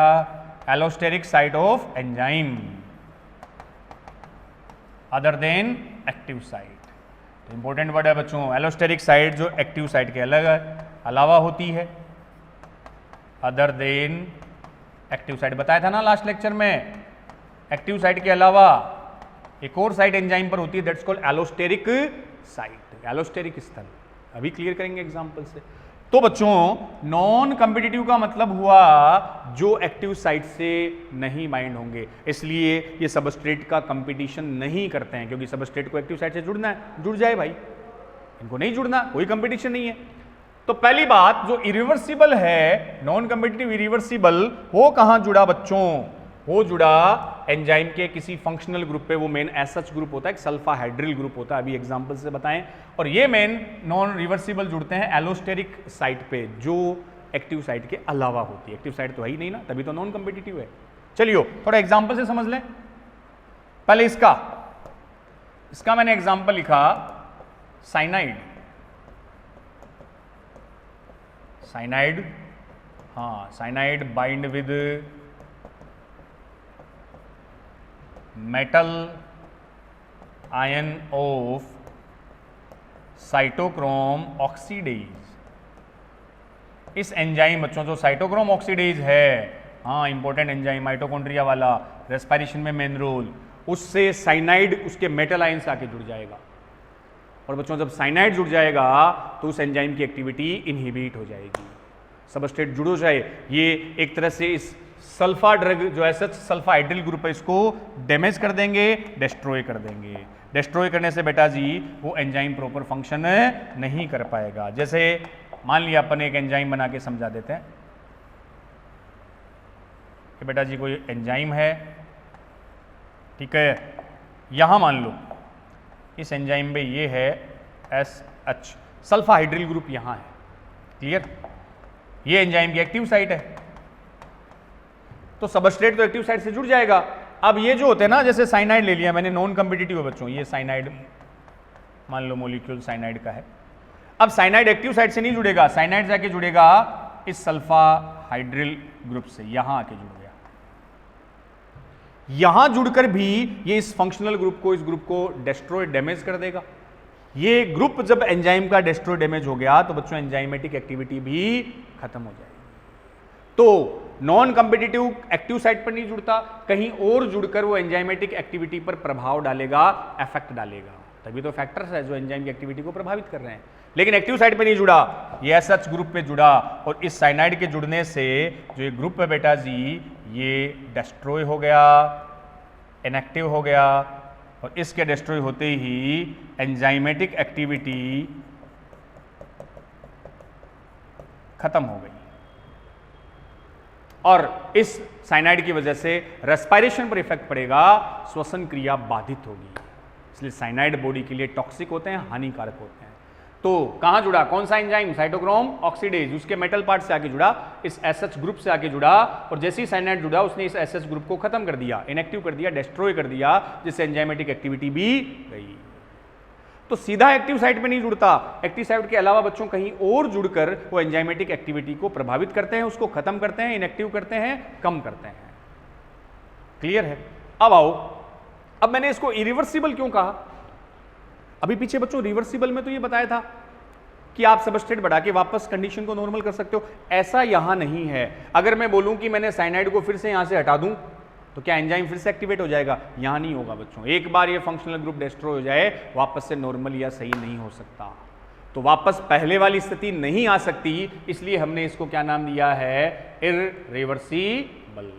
allosteric site of enzyme other than active site. तो इंपॉर्टेंट वर्ड है बच्चों, एलोस्टेरिक साइट जो एक्टिव साइट के अलावा होती है, अदर देन एक्टिव साइट। बताया था ना लास्ट लेक्चर में, एक्टिव साइट के अलावा एक और साइट एंजाइम पर होती है, that's called allosteric site, allosteric स्थल। अभी क्लियर करेंगे एग्जांपल से। तो बच्चों नॉन कॉम्पिटिटिव का मतलब हुआ जो एक्टिव साइट से नहीं बाइंड होंगे, इसलिए ये सबस्ट्रेट का कंपटीशन नहीं करते हैं, क्योंकि सबस्ट्रेट को एक्टिव साइट से जुड़ना है, जुड़ जाए भाई, इनको नहीं जुड़ना, कोई कंपटीशन नहीं है। तो पहली बात जो इरिवर्सिबल है, नॉन कॉम्पिटिटिव इरिवर्सिबल, वो कहां जुड़ा बच्चों, वो जुड़ा एंजाइम के किसी फंक्शनल ग्रुप पे। वो मेन SH ग्रुप होता है, एक सल्फा हाइड्रिल ग्रुप होता है, अभी एग्जांपल से बताएं। और ये मेन नॉन रिवर्सिबल जुड़ते हैं एलोस्टेरिक साइट पे जो एक्टिव साइट के अलावा होती है। एक्टिव साइट तो है ही नहीं ना, तभी तो नॉन कॉम्पिटिटिव है। चलिए थोड़ा एग्जांपल से समझ लें। पहले इसका मैंने एग्जांपल लिखा साइनाइड। हाँ cyanide bind with metal ion of cytochrome oxidase. इस एंजाइम बच्चों जो साइटोक्रोम ऑक्सीडेज है, हाँ इंपॉर्टेंट एंजाइम, माइटोकॉन्ड्रिया वाला, रेस्पिरेशन में मेन रोल, उससे साइनाइड उसके मेटल आयन से आके जुड़ जाएगा। और बच्चों जब साइनाइड जुड़ जाएगा तो उस एंजाइम की एक्टिविटी इनहिबिट हो जाएगी। सबस्ट्रेट जुड़ो जाए, ये एक तरह से इस सल्फा ड्रग जो SH सल्फा हाइड्रिल ग्रुप है इसको डैमेज कर देंगे, डिस्ट्रॉय कर देंगे। डिस्ट्रॉय करने से बेटा जी वो एंजाइम प्रॉपर फंक्शन नहीं कर पाएगा। जैसे मान लिया अपन एक एंजाइम बना के समझा देते हैं कि बेटा जी कोई एंजाइम है, ठीक है, यहां मान लो इस एंजाइम में ये है SH सल्फा हाइड्रिल ग्रुप यहां है, क्लियर। ये एंजाइम की एक्टिव साइट है, तो सबस्ट्रेट तो एक्टिव साइट से जुड़ जाएगा। अब ये जो होते हैं ना, जैसे साइनाइड ले लिया मैंने, नॉन कॉम्पिटिटिव है बच्चों, ये साइनाइड मान लो मॉलिक्यूल साइनाइड का है। अब साइनाइड एक्टिव साइट से नहीं जुड़ेगा, साइनाइड जाके जुड़ेगा इस सल्फा हाइड्रिल ग्रुप से, यहां आके जुड़ गया। यहां जुड़कर भी ये इस फंक्शनल ग्रुप को, इस ग्रुप को डिस्ट्रॉय डैमेज कर देगा। ये ग्रुप जब एंजाइम का डिस्ट्रॉय डैमेज हो गया तो बच्चों एंजाइमेटिक एक्टिविटी भी खत्म हो जाएगी। तो नॉन कॉम्पिटिटिव एक्टिव साइट पर नहीं जुड़ता, कहीं और जुड़कर वो एंजाइमेटिक एक्टिविटी पर प्रभाव डालेगा, इफेक्ट डालेगा, तभी तो फैक्टर्स है जो एंजाइम की एक्टिविटी को प्रभावित कर रहे हैं। लेकिन एक्टिव साइट पे नहीं जुड़ा, ये SH ग्रुप पे जुड़ा, और इस साइनाइड के जुड़ने से जो ये ग्रुप है बेटा जी ये डिस्ट्रॉय हो गया, इनएक्टिव हो गया, और इसके डिस्ट्रॉय होते ही एंजाइमेटिक एक्टिविटी खत्म हो गई, और इस साइनाइड की वजह से रेस्पिरेशन पर इफेक्ट पड़ेगा, श्वसन क्रिया बाधित होगी। इसलिए साइनाइड बॉडी के लिए टॉक्सिक होते हैं, हानिकारक होते हैं। तो कहां जुड़ा, कौन सा एंजाइम, साइटोक्रोम ऑक्सीडेज, उसके मेटल पार्ट से आके जुड़ा, इस SH ग्रुप से आके जुड़ा, और जैसे ही साइनाइड जुड़ा उसने इस SH ग्रुप को खत्म कर दिया, इनएक्टिव कर दिया, डिस्ट्रॉय कर दिया, जिससे एंजाइमेटिक एक्टिविटी भी गई। तो सीधा एक्टिव साइट में नहीं जुड़ता, एक्टिव साइट के अलावा बच्चों कहीं और जुड़कर वो एंजाइमेटिक एक्टिविटी को प्रभावित करते हैं, उसको खत्म करते हैं, इनएक्टिव करते हैं, कम करते हैं। क्लियर है। अब आओ, अब मैंने इसको इरिवर्सिबल क्यों कहा, अभी पीछे बच्चों रिवर्सिबल में तो ये बताया था कि आप सबस्ट्रेट बढ़ा के वापस कंडीशन को नॉर्मल कर सकते हो, ऐसा यहां नहीं है। अगर मैं बोलूं कि मैंने साइनाइड को फिर से यहां से हटा दूं तो क्या एंजाइम फिर से एक्टिवेट हो जाएगा, यहां नहीं होगा बच्चों। एक बार ये फंक्शनल ग्रुप डिस्ट्रॉय हो जाए वापस से नॉर्मल या सही नहीं हो सकता, तो वापस पहले वाली स्थिति नहीं आ सकती, इसलिए हमने इसको क्या नाम दिया है, इरिवर्सिबल।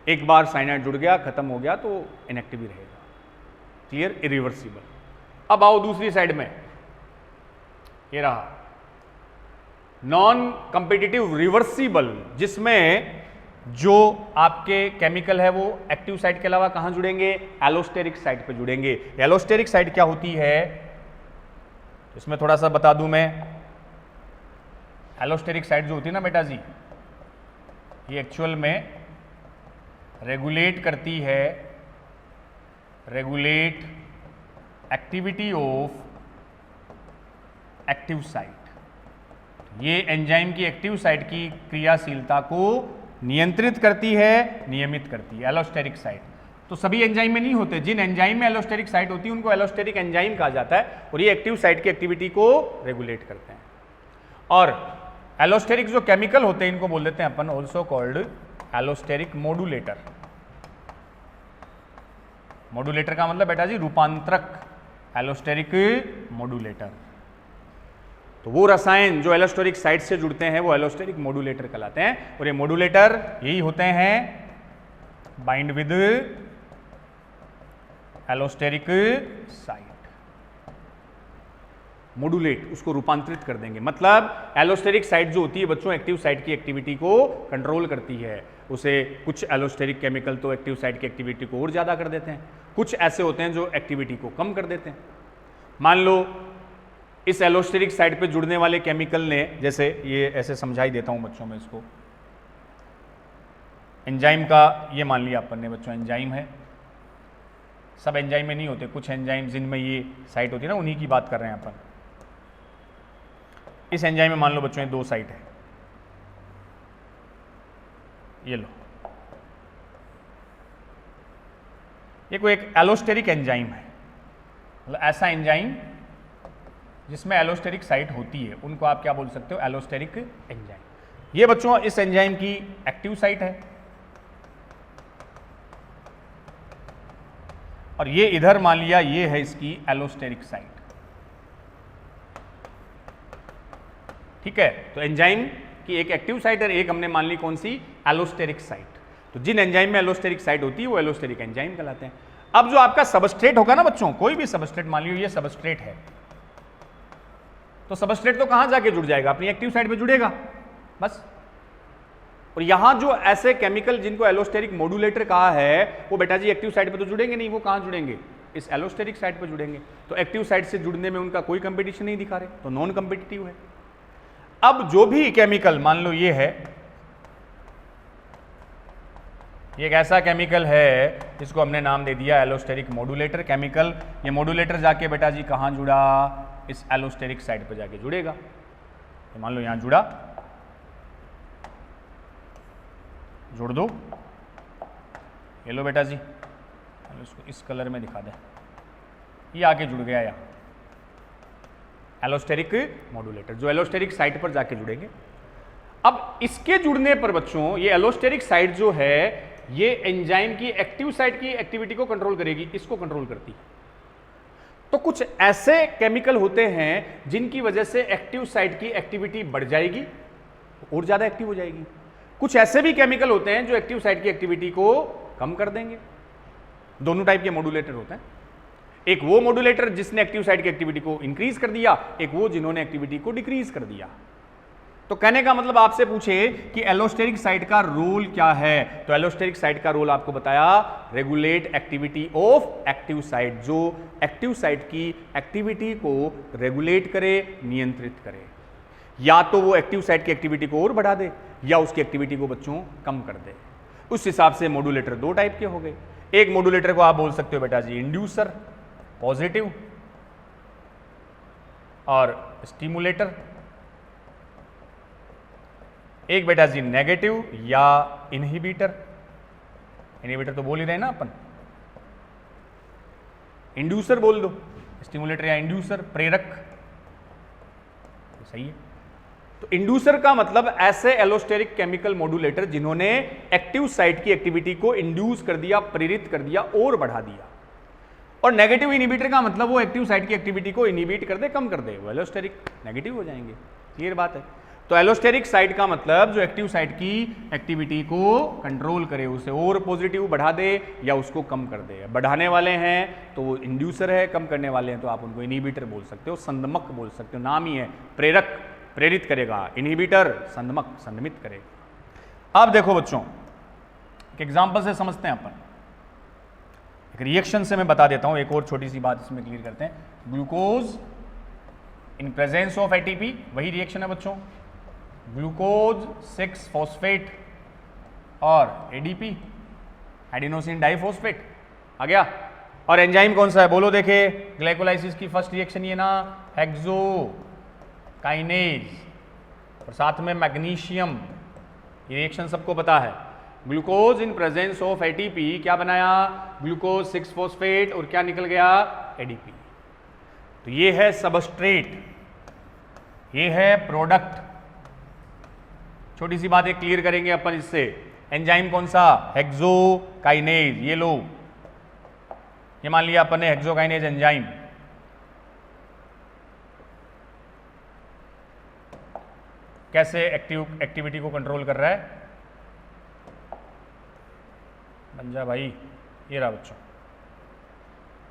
एक बार साइनाइड जुड़ गया, खत्म हो गया, तो इनएक्टिव ही रहेगा। Clear, irreversible. अब आओ दूसरी साइड में, ये रहा नॉन कॉम्पिटिटिव रिवर्सिबल, जिसमें जो आपके केमिकल है वो एक्टिव साइट के अलावा कहां जुड़ेंगे, एलोस्टेरिक साइट पे जुड़ेंगे। एलोस्टेरिक साइट क्या होती है, इसमें थोड़ा सा बता दूं मैं। एलोस्टेरिक साइट जो होती है ना बेटा जी, ये एक्चुअल में रेगुलेट करती है, regulate activity of active site. ये एंजाइम की एक्टिव साइट की क्रियाशीलता को नियंत्रित करती है, नियमित करती है, एलोस्टेरिक साइट। तो सभी एंजाइम में नहीं होते, जिन एंजाइम में एलोस्टेरिक साइट होती है उनको एलोस्टेरिक एंजाइम कहा जाता है, और ये एक्टिव साइट की एक्टिविटी को रेगुलेट करते हैं। और एलोस्टेरिक जो केमिकल होते हैं इनको बोल देते हैं अपन also called allosteric modulator. Modulator का मतलब बेटा जी रूपांतरक, एलोस्टेरिक मॉड्यूलेटर। तो वो रसायन जो एलोस्टेरिक साइट से जुड़ते हैं वो एलोस्टेरिक मॉड्यूलेटर कहलाते हैं, और ये मॉड्यूलेटर यही होते हैं bind with allosteric site. Modulate, उसको रूपांतरित कर देंगे, मतलब एलोस्टेरिक साइट जो होती है बच्चों एक्टिव साइट की एक्टिविटी को कंट्रोल करती है। उसे कुछ एलोस्टेरिक केमिकल तो एक्टिव साइट की एक्टिविटी को और ज्यादा कर देते हैं, कुछ ऐसे होते हैं जो एक्टिविटी को कम कर देते हैं। मान लो इस एलोस्टेरिक साइट पे जुड़ने वाले केमिकल ने, जैसे ये ऐसे समझाई देता हूं बच्चों में इसको, एंजाइम का ये मान लिया अपन ने बच्चों, एंजाइम है, सब एंजाइम में नहीं होते, कुछ एंजाइम जिनमें ये साइट होती है ना उन्हीं की बात कर रहे हैं अपन। इस एंजाइम में मान लो बच्चों ये 2 साइट है, ये लो, ये कोई एक एलोस्टेरिक एंजाइम है, मतलब ऐसा एंजाइम जिसमें एलोस्टेरिक साइट होती है उनको आप क्या बोल सकते हो, एलोस्टेरिक एंजाइम। ये बच्चों इस एंजाइम की एक्टिव साइट है, और ये इधर मान लिया ये है इसकी एलोस्टेरिक साइट। ठीक है, तो एंजाइम की एक एक्टिव साइट है, एक हमने मान ली कौन सी, एलोस्टेरिक साइट। तो जिन एंजाइम में एलोस्टेरिक साइट होती है वो एलोस्टेरिक एंजाइम कहलाते हैं। अब जो आपका सबस्ट्रेट होगा ना बच्चों, कोई भी सबस्ट्रेट, मान लियो ये सबस्ट्रेट है, तो सबस्ट्रेट तो कहां जाके जुड़ जाएगा, अपनी एक्टिव साइट पे जुड़ेगा बस। और यहां जो ऐसे केमिकल जिनको एलोस्टेरिक मॉड्यूलेटर कहा है वो बेटा जी एक्टिव साइट पे तो जुड़ेंगे नहीं, वो कहां जुड़ेंगे, इस एलोस्टेरिक साइट पे जुड़ेंगे। तो एक्टिव साइट से जुड़ने में उनका कोई कंपटीशन नहीं दिखा रहे, तो नॉन कंपिटिटिव है। अब जो भी केमिकल, मान लो ये है, ये एक ऐसा केमिकल है जिसको हमने नाम दे दिया एलोस्टेरिक मॉड्यूलेटर केमिकल। ये मॉड्यूलेटर जाके बेटा जी कहां जुड़ा, इस एलोस्टेरिक साइट पर जाके जुड़ेगा। तो मान लो यहां जुड़ा, जोड़ दो, ये लो बेटा जी, इसको इस कलर में दिखा दे, ये आके जुड़ गया यहाँ एलोस्टेरिक मॉड्यूलेटर, जो एलोस्टेरिक साइट पर जाके जुड़ेंगे। अब इसके जुड़ने पर बच्चों ये एलोस्टेरिक साइट जो है ये एंजाइम की एक्टिव साइट की एक्टिविटी को कंट्रोल करेगी, इसको कंट्रोल करती है। तो कुछ ऐसे केमिकल होते हैं जिनकी वजह से एक्टिव साइट की एक्टिविटी बढ़ जाएगी और ज्यादा एक्टिव हो जाएगी, कुछ ऐसे भी केमिकल होते हैं जो एक्टिव साइट की एक्टिविटी को कम कर देंगे। दोनों टाइप के मॉड्यूलेटर होते हैं, एक वो मॉड्यूलेटर जिसने एक्टिव साइट की एक्टिविटी को इंक्रीज कर दिया, एक वो जिन्होंने एक्टिविटी को डिक्रीज कर दिया। तो कहने का मतलब आपसे पूछे कि एलोस्टेरिक साइट का रोल क्या है, तो एलोस्टेरिक साइट का रोल आपको बताया, regulate activity of active site, जो एक्टिव साइट की एक्टिविटी को रेगुलेट करे, नियंत्रित करे। या तो वो एक्टिव साइट की एक्टिविटी को और बढ़ा दे या उसकी एक्टिविटी को बच्चों कम कर दे। उस हिसाब से मॉड्यूलेटर 2 टाइप के हो गए। एक मॉड्यूलेटर को आप बोल सकते हो बेटा जी इंड्यूसर, पॉजिटिव, और स्टिमुलेटर। एक बेटा जी नेगेटिव या इनहिबिटर। इनहिबिटर तो बोल ही रहे ना अपन, इंड्यूसर बोल दो, स्टिमुलेटर या इंड्यूसर, प्रेरक, सही है। तो इंड्यूसर का मतलब ऐसे एलोस्टेरिक केमिकल मॉड्यूलेटर जिन्होंने एक्टिव साइट की एक्टिविटी को इंड्यूस कर दिया, प्रेरित कर दिया और बढ़ा दिया। और नेगेटिव इनहिबिटर का मतलब वो एक्टिव साइट की एक्टिविटी को इनहिबिट कर दे, कम कर दे, वो एलोस्टेरिक नेगेटिव हो जाएंगे। क्लियर बात है। तो एलोस्टेरिक साइट का मतलब जो एक्टिव साइट की एक्टिविटी को कंट्रोल करे, उसे और पॉजिटिव बढ़ा दे या उसको कम कर दे। बढ़ाने वाले हैं तो वो इंड्यूसर है, कम करने वाले हैं तो आप उनको इनहिबिटर बोल सकते हो, संदमक बोल सकते हो, नाम ही है प्रेरक। प्रेरित करेगा, इनहिबिटर संदमित करेगा। अब देखो बच्चों, एक एग्जांपल से समझते हैं अपन, एक रिएक्शन से मैं बता देता हूं, एक और छोटी सी बात इसमें क्लियर करते हैं। Glucose in presence of ATP, वही रिएक्शन है बच्चों, ग्लूकोज 6 फॉस्फेट और एडीपी, एडिनोसिन डाइफॉस्फेट आ गया। और एंजाइम कौन सा है बोलो, देखे ग्लाइकोलाइसिस की फर्स्ट रिएक्शन ये ना, हेक्सोकाइनेज, और साथ में मैग्नीशियम, ये रिएक्शन सबको पता है। Glucose in presence of ATP क्या बनाया, ग्लूकोज 6 फॉस्फेट, और क्या निकल गया, एडीपी। तो ये है सबस्ट्रेट, ये है प्रोडक्ट। छोटी सी बात एक क्लियर करेंगे अपन इससे। एंजाइम कौन सा, हेक्सोकाइनेज, ये लो, ये मान लिया अपन ने हेक्सोकाइनेज एंजाइम। कैसे एक्टिविटी को कंट्रोल कर रहा है, बन जा भाई, ये रहा बच्चों।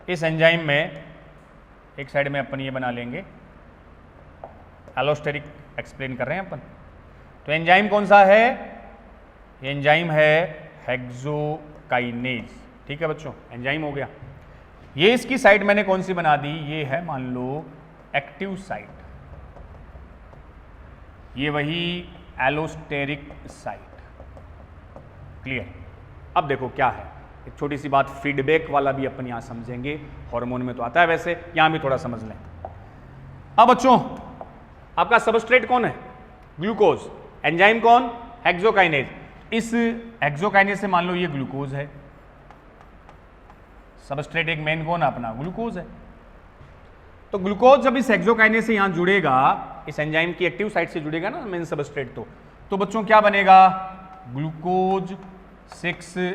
इस एंजाइम में एक साइड में अपन ये बना लेंगे, एलोस्टेरिक एक्सप्लेन कर रहे हैं अपन। तो एंजाइम कौन सा है, ये एंजाइम है हेक्सोकाइनेज, ठीक है बच्चों, एंजाइम हो गया। ये इसकी साइट मैंने कौन सी बना दी, ये है मान लो एक्टिव साइट, ये वही एलोस्टेरिक साइट, क्लियर। अब देखो क्या है, एक छोटी सी बात फीडबैक वाला भी अपन यहां समझेंगे, हार्मोन में तो आता है, वैसे यहां भी थोड़ा समझ लें। अब बच्चों आपका सबस्ट्रेट कौन है, ग्लूकोज, एंजाइम कौन, हेक्सोकाइनेज। इस हेक्सोकाइनेज से मान लो ये ग्लूकोज है, सबस्ट्रेट एक मेन कौन है अपना, ग्लूकोज है। तो ग्लूकोज जब इस हेक्सोकाइनेज से यहां जुड़ेगा, इस एंजाइम की एक्टिव साइट से जुड़ेगा ना मेन सबस्ट्रेट, तो बच्चों क्या बनेगा, ग्लूकोज 6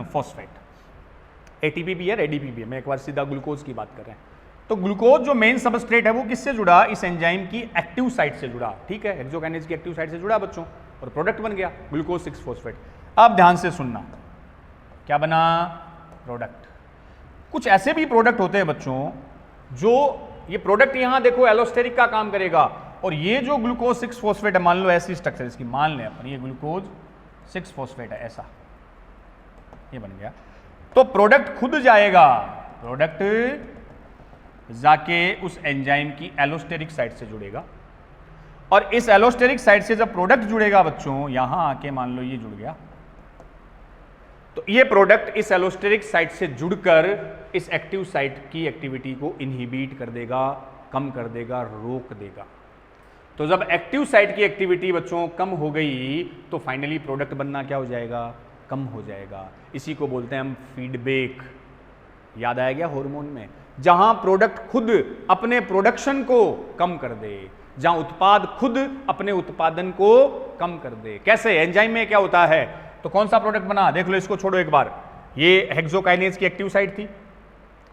फॉस्फेट, एटीपी भी है, एडीपी भी है, मैं एक बार सीधा ग्लूकोज की बात कर रहे हैं। तो ग्लूकोज जो मेन सबस्ट्रेट है वो किससे जुड़ा, इस एंजाइम की एक्टिव साइट से जुड़ा, ठीक है, हेक्सोकाइनेज की एक्टिव साइट से जुड़ा बच्चों, और प्रोडक्ट बन गया ग्लूकोज 6 फॉस्फेट। अब ध्यान से सुनना, क्या बना, प्रोडक्ट। कुछ ऐसे भी प्रोडक्ट होते हैं बच्चों, जो ये प्रोडक्ट यहां देखो एलोस्टेरिक का काम करेगा, और ये जो ग्लूकोज 6 फॉस्फेट है, मान लो ऐसी स्ट्रक्चर इसकी, मान लें अपन ये ग्लूकोज 6 फॉस्फेट है, ऐसा ये बन गया। तो प्रोडक्ट खुद जाएगा, प्रोडक्ट जाके उस एंजाइम की एलोस्टेरिक साइट से जुड़ेगा, और इस एलोस्टेरिक साइट से जब प्रोडक्ट जुड़ेगा बच्चों, यहां आके मान लो ये जुड़ गया, तो ये प्रोडक्ट इस एलोस्टेरिक साइट से जुड़कर इस एक्टिव साइट की एक्टिविटी को इनहिबिट कर देगा, कम कर देगा, रोक देगा। तो जब एक्टिव साइट की एक्टिविटी बच्चों कम हो गई, तो फाइनली प्रोडक्ट बनना क्या हो जाएगा, कम हो जाएगा। इसी को बोलते हैं हम फीडबैक। याद आया क्या हार्मोन में, जहां प्रोडक्ट खुद अपने प्रोडक्शन को कम कर दे, जहां उत्पाद खुद अपने उत्पादन को कम कर दे। कैसे, एंजाइम में क्या होता है, तो कौन सा प्रोडक्ट बना, देख लो, इसको छोड़ो एक बार, ये हेक्सोकाइनेज की एक्टिव साइट थी,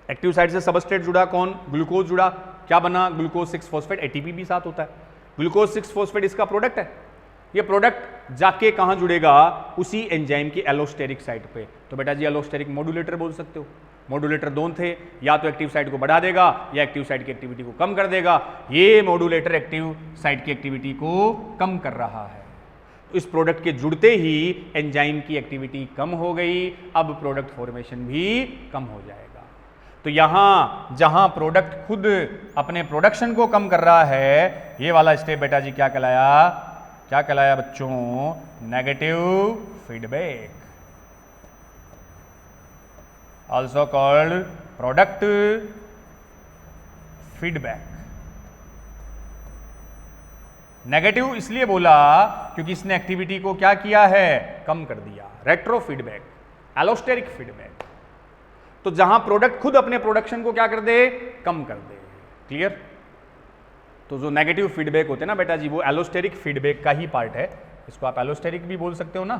एक्टिव साइट से सबस्ट्रेट जुड़ा, कौन, ग्लूकोज जुड़ा, क्या बना, ग्लूकोज 6 फॉस्फेट, एटीपी भी साथ होता है, ग्लूकोज 6 फॉस्फेट इसका प्रोडक्ट है। ये प्रोडक्ट जाके कहां जुड़ेगा, उसी एंजाइम की एलोस्टेरिक साइट पे। तो बेटा जी एलोस्टेरिक मॉड्यूलेटर बोल सकते हो। मॉड्यूलेटर दोनों थे, या तो एक्टिव साइट को बढ़ा देगा या एक्टिव साइट की एक्टिविटी को कम कर देगा। ये मॉड्यूलेटर एक्टिव साइट की एक्टिविटी को कम कर रहा है। तो इस प्रोडक्ट के जुड़ते ही एंजाइम की एक्टिविटी कम हो गई, अब प्रोडक्ट फॉर्मेशन भी कम हो जाएगा। तो यहां जहां प्रोडक्ट खुद अपने प्रोडक्शन को कम कर रहा है, ये वाला स्टेप बेटा जी क्या कहलाया, क्या कहलाया बच्चों, negative feedback, also called product feedback. Negative इसलिए बोला क्योंकि इसने एक्टिविटी को क्या किया है, कम कर दिया। रेट्रो फीडबैक, एलोस्टेरिक फीडबैक, तो जहां प्रोडक्ट खुद अपने प्रोडक्शन को क्या कर दे, कम कर दे। क्लियर। तो जो नेगेटिव फीडबैक होते हैं ना बेटा जी, वो एलोस्टेरिक फीडबैक का ही पार्ट है। इसको आप एलोस्टेरिक भी बोल सकते हो ना,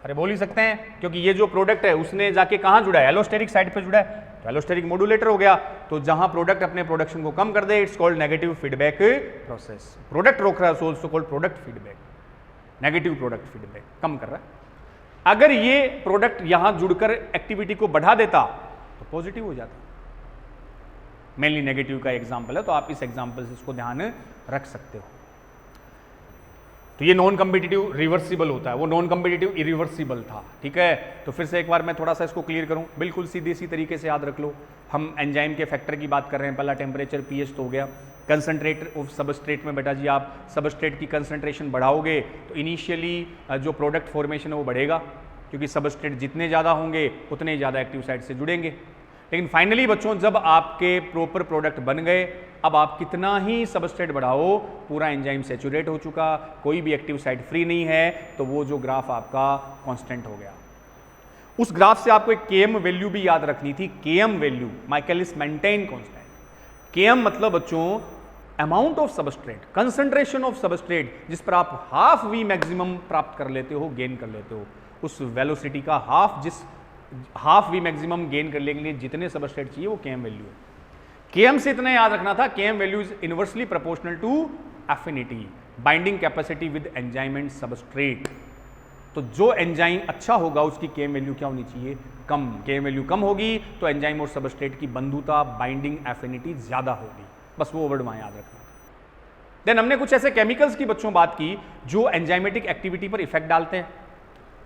अरे बोल ही सकते हैं, क्योंकि ये जो प्रोडक्ट है उसने जाके कहां जुड़ा है, एलोस्टेरिक साइड पे जुड़ा है, तो एलोस्टेरिक मॉड्यूलेटर हो गया। तो जहां प्रोडक्ट अपने प्रोडक्शन को कम कर दे, it's called negative feedback process. Product रोक रहा है, so also called product feedback. Negative product feedback, कम कर रहा है। अगर ये प्रोडक्ट यहां जुड़कर एक्टिविटी को बढ़ा देता तो पॉजिटिव हो जाता। मेनली नेगेटिव का एग्जाम्पल है, तो आप इस एग्जाम्पल से इसको ध्यान रख सकते हो। तो ये नॉन कम्पिटिटिव रिवर्सिबल होता है, वो नॉन कम्पिटिटिव इरिवर्सिबल था। ठीक है, तो फिर से एक बार मैं थोड़ा सा इसको क्लियर करूं, बिल्कुल सीधे सी तरीके से याद रख लो। हम एंजाइम के फैक्टर की बात कर रहे हैं, पहला टेम्परेचर पीएच तो हो गया। कंसंट्रेट ऑफ सबस्ट्रेट में बेटा जी आप सबस्ट्रेट की कंसंट्रेशन बढ़ाओगे तो इनिशियली जो प्रोडक्ट फॉर्मेशन है वो बढ़ेगा, क्योंकि सबस्ट्रेट जितने ज़्यादा होंगे उतने ज़्यादा एक्टिव साइट से जुड़ेंगे। लेकिन फाइनली बच्चों जब आपके प्रॉपर प्रोडक्ट बन गए, अब आप कितना ही सबस्ट्रेट बढ़ाओ, पूरा एंजाइम सैचुरेट हो चुका, कोई भी एक्टिव साइट फ्री नहीं है, तो वो जो ग्राफ आपका कांस्टेंट हो गया। उस ग्राफ से आपको एक केएम वैल्यू भी याद रखनी थी, KM value, Michaelis Menten constant. KM मतलब बच्चों amount of substrate, concentration of substrate, जिस पर आप हाफ वी मैक्सिमम प्राप्त कर लेते हो, गेन कर लेते हो, उस वेलोसिटी का हाफ वी मैक्सिमम गेन करने के लिए जितने सबस्ट्रेट चाहिए वो केएम वैल्यू है। केएम से इतना याद रखना था, KM value is inversely proportional to affinity, binding capacity with enzyme and substrate. तो जो एंजाइम अच्छा होगा उसकी केएम वैल्यू क्या होनी चाहिए, कम। केएम वैल्यू कम होगी तो एंजाइम और सबस्ट्रेट की बंधुता, बाइंडिंग एफिनिटी ज्यादा होगी। बस वो वर्ड वहां याद रखना। देन हमने कुछ ऐसे केमिकल्स की बच्चों बात की जो एंजाइमेटिक एक्टिविटी पर इफेक्ट डालते हैं।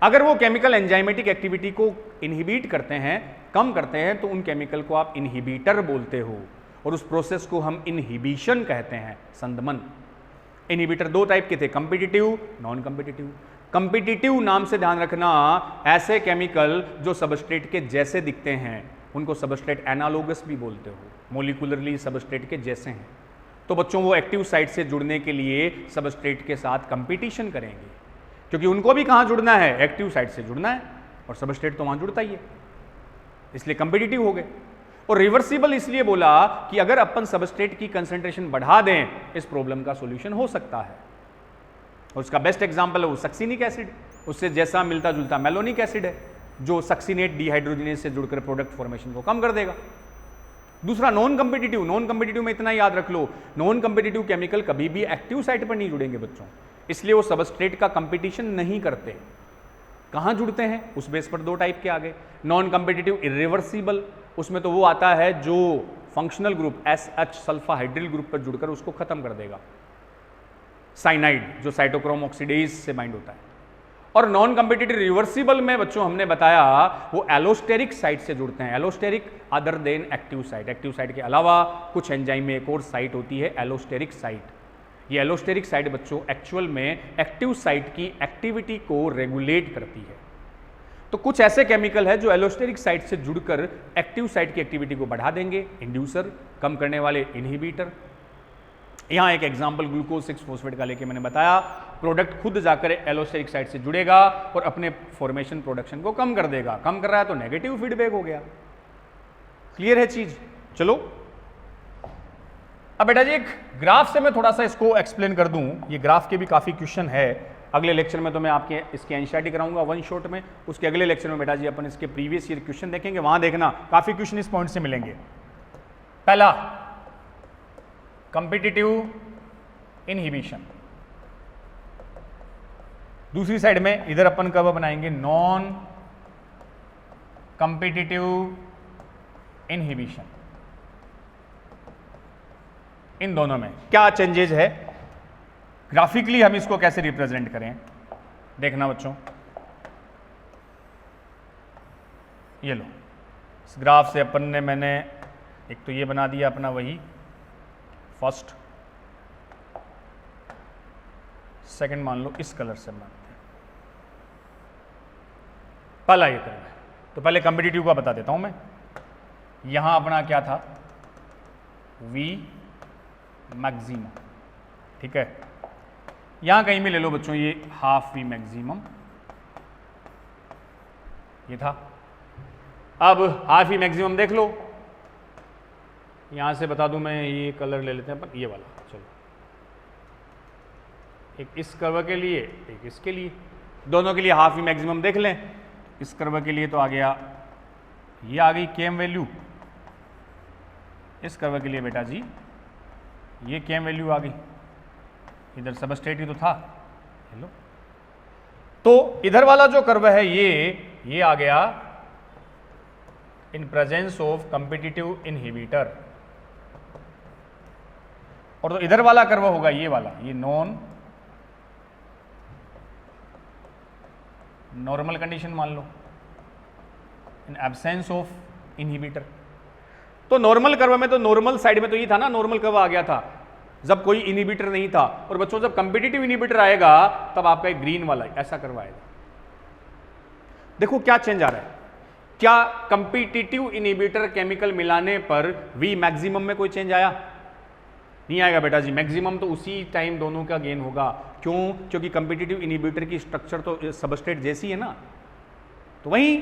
अगर वो केमिकल एंजाइमेटिक एक्टिविटी को इनहिबिट करते हैं, कम करते हैं, तो उन केमिकल को आप इनहिबिटर बोलते हो, और उस प्रोसेस को हम इनहिबिशन कहते हैं, संदमन। इनहिबिटर दो टाइप के थे, कम्पिटिटिव, नॉन कम्पिटिटिव। कम्पिटिटिव नाम से ध्यान रखना, ऐसे केमिकल जो सबस्ट्रेट के जैसे दिखते हैं उनको सबस्ट्रेट एनालोगस भी बोलते हो, मोलिकुलरली सबस्ट्रेट के जैसे हैं। तो बच्चों वो एक्टिव साइट से जुड़ने के लिए सबस्ट्रेट के साथ कंपटीशन करेंगे, क्योंकि उनको भी कहां जुड़ना है, एक्टिव साइट से जुड़ना है, और सबस्ट्रेट तो वहां जुड़ता ही है, इसलिए कंपटीटिव हो गए। और रिवर्सिबल इसलिए बोला कि अगर अपन सबस्ट्रेट की कंसंट्रेशन बढ़ा दें, इस प्रॉब्लम का सॉल्यूशन हो सकता है। और उसका बेस्ट एग्जांपल है वो सक्सिनिक एसिड, उससे जैसा मिलता जुलता मेलोनिक एसिड है, जो सक्सिनेट डिहाइड्रोजिनेज से जुड़कर प्रोडक्ट फॉर्मेशन को कम कर देगा। दूसरा नॉन कम्पिटिटिव, नॉन कम्पिटिटिव में इतना याद रख लो, नॉन कम्पिटिटिव केमिकल कभी भी एक्टिव साइट पर नहीं जुड़ेंगे बच्चों, इसलिए वो सबस्ट्रेट का कंपटीशन नहीं करते। कहां जुड़ते हैं, उस बेस पर दो टाइप के आ गए। नॉन कम्पिटिटिव इरिवर्सिबल, उसमें तो वो आता है जो functional group SH sulphydryl group पर जुड़कर उसको खत्म कर देगा, साइनाइड जो साइटोक्रोम ऑक्सीडेज से बाइंड होता है। और नॉन कम्पिटिटिव रिवर्सिबल में बच्चों हमने बताया वो एलोस्टेरिक साइट से जुड़ते हैं। Allosteric other than active site, active site के अलावा कुछ एंजाइम में एक और साइट होती है एलोस्टेरिक साइट। ये एलोस्टेरिक साइट बच्चों एक्चुअल में एक्टिव साइट की एक्टिविटी को रेगुलेट करती है। तो कुछ ऐसे केमिकल है जो एलोस्टेरिक साइट से जुड़कर एक्टिव साइट की एक्टिविटी को बढ़ा देंगे, इंड्यूसर, कम करने वाले इनहिबिटर। यहां एक एग्जांपल ग्लूकोज 6 फॉस्फेट का लेके मैंने बताया, प्रोडक्ट खुद जाकर एलोस्टेरिक साइट से जुड़ेगा और अपने फॉर्मेशन प्रोडक्शन को कम कर देगा। कम कर रहा है तो नेगेटिव फीडबैक हो गया। क्लियर है चीज? चलो अब बेटा जी एक ग्राफ से मैं थोड़ा सा इसको एक्सप्लेन कर दूं। ये ग्राफ के भी काफी क्वेश्चन है, अगले लेक्चर में तो मैं आपके इसकी एनसीईआरटी कराऊंगा वन शॉट में, उसके अगले लेक्चर में बेटा जी अपन इसके प्रीवियस ईयर क्वेश्चन देखेंगे, वहां देखना काफी क्वेश्चन इस पॉइंट से मिलेंगे। पहला कॉम्पिटिटिव इनहिबिशन, दूसरी साइड में इधर अपन कब बनाएंगे नॉन कॉम्पिटिटिव इनहिबिशन। इन दोनों में क्या चेंजेस है, ग्राफिकली हम इसको कैसे रिप्रेजेंट करें, देखना बच्चों। ये लो, इस ग्राफ से अपन ने मैंने एक तो ये बना दिया अपना वही फर्स्ट, सेकंड मान लो इस कलर से बनाते हैं। पहला ये करना है, तो पहले कॉम्पिटिटिव का बता देता हूं मैं। यहां अपना क्या था, वी मैक्सिमम, ठीक है। यहां कहीं भी ले लो बच्चों, ये हाफ वी मैक्सिमम ये था। अब हाफ वी मैक्सिमम देख लो, यहां से बता दूं मैं, ये कलर ले लेते हैं अपन, ये वाला। चलो, एक इस कर्व के लिए, एक इसके लिए, दोनों के लिए हाफ वी मैक्सिमम देख लें। इस कर्व के लिए तो आ गया, ये आ गई केएम वैल्यू। इस कर्व के लिए बेटा जी ये केएम वैल्यू आ गई, इधर सबस्ट्रेट ही तो था। हेलो, तो इधर वाला जो कर्व है ये आ गया in presence of competitive inhibitor. और तो इधर वाला कर्व होगा ये वाला, ये नॉन नॉर्मल कंडीशन मान लो, इन एब्सेंस ऑफ इनहिबिटर। तो नॉर्मल कर्व में तो नॉर्मल साइड में तो ये था ना, नॉर्मल कर्व आ गया था जब कोई इनहिबिटर नहीं था। और बच्चों जब कंपिटिटिव इनहिबिटर आएगा तब आपका एक ग्रीन वाला ऐसा कर्व आएगा। देखो क्या चेंज आ रहा है, क्या कंपिटिटिव इनहिबिटर केमिकल मिलाने पर वी मैक्सिमम में कोई चेंज आया? नहीं आएगा बेटा जी, मैक्सिमम तो उसी टाइम दोनों का गेन होगा। क्यों? क्योंकि कंपिटिटिव इनहिबिटर की स्ट्रक्चर तो सबस्ट्रेट जैसी है ना, तो वही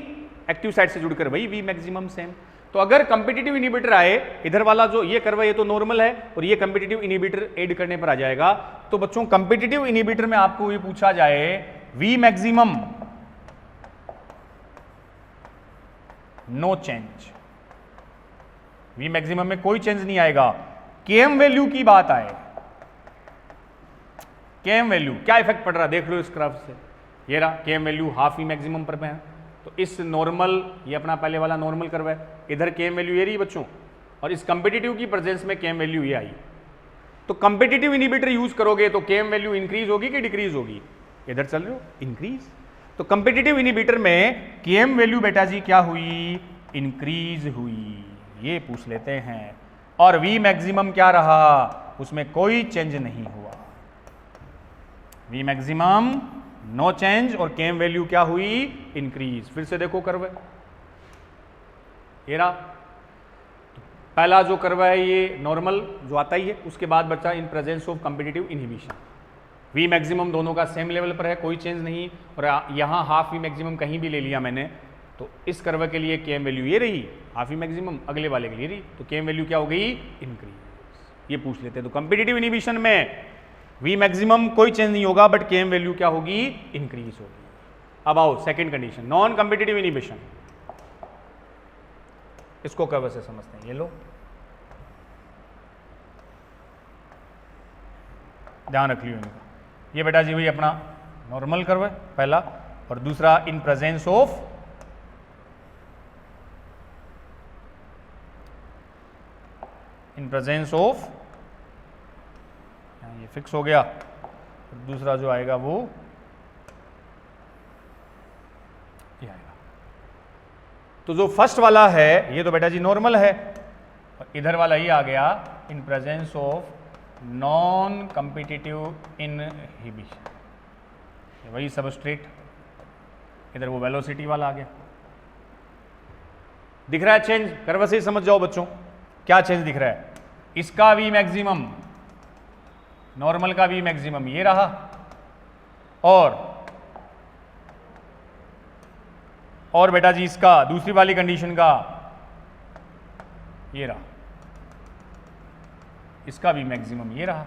एक्टिव साइड से जुड़कर वही वी मैक्सिमम सेम। तो अगर कंपिटिटिव इनहिबिटर आए, इधर वाला जो ये कर्व है ये तो नॉर्मल है और ये कंपिटिटिव इनहिबिटर ऐड करने पर आ जाएगा। तो बच्चों कंपिटिटिव इनहिबिटर में आपको ये पूछा जाए V maximum no change, V maximum में कोई चेंज नहीं आएगा। केएम वैल्यू की बात आए, केएम वैल्यू क्या इफेक्ट पड़ रहा है देख लो इस ग्राफ से, ये रहा KM value half V maximum पर है। तो इस नॉर्मल, ये अपना पहले वाला नॉर्मल कर्व है, इधर केएम वैल्यू ये रही बच्चों, और इस कंपिटिटिव की प्रेजेंस में केएम वैल्यू ये आई। तो कंपिटिटिव इनहिबिटर यूज करोगे तो केएम वैल्यू इंक्रीज होगी कि डिक्रीज होगी? इधर चल रहे हो इंक्रीज। तो कंपिटिटिव इनहिबिटर में केएम वैल्यू बेटा जी क्या हुई? इंक्रीज हुई, ये पूछ लेते हैं। और वी मैक्सिमम क्या रहा? उसमें कोई चेंज नहीं हुआ, वी मैक्सिमम नो चेंज, और केएम वैल्यू क्या हुई? इंक्रीज। फिर से देखो कर्व, ये रहा पहला जो कर्व है ये नॉर्मल जो आता ही है, उसके बाद बचा in presence of competitive inhibition. We maximum दोनों का सेम लेवल पर है, कोई चेंज नहीं, और यहां हाफ वी मैक्सिमम कहीं भी ले लिया मैंने, तो इस कर्व के लिए केएम वैल्यू ये रही हाफ वी मैक्सिमम, अगले वाले के लिए रही, तो केएम वैल्यू क्या हो गई? इंक्रीज। ये पूछ लेते हैं। तो कंपिटिटिव इनहिबिशन में वी मैक्सिमम कोई चेंज नहीं होगा, बट केएम वैल्यू क्या होगी? इंक्रीज होगी। अब आओ second condition, non competitive inhibition. इसको कर्व से समझते हैं, ये लो ध्यान रख लियो इनका। ये बेटा जी वही अपना नॉर्मल कर्व है पहला, और दूसरा इन प्रेजेंस ऑफ ये फिक्स हो गया, और दूसरा जो आएगा वो ये आएगा। तो जो फर्स्ट वाला है ये तो बेटा जी नॉर्मल है, और इधर वाला ये आ गया in presence of non competitive inhibition, वही सबस्ट्रेट, इधर वो वेलोसिटी वाला आ गया। दिख रहा है चेंज? कर्व से ही समझ जाओ बच्चों क्या चेंज दिख रहा है। इसका वी मैक्सिमम, नॉर्मल का वी मैक्सिमम ये रहा, और बेटा जी इसका दूसरी वाली कंडीशन का ये रहा, इसका वी मैक्सिमम ये रहा।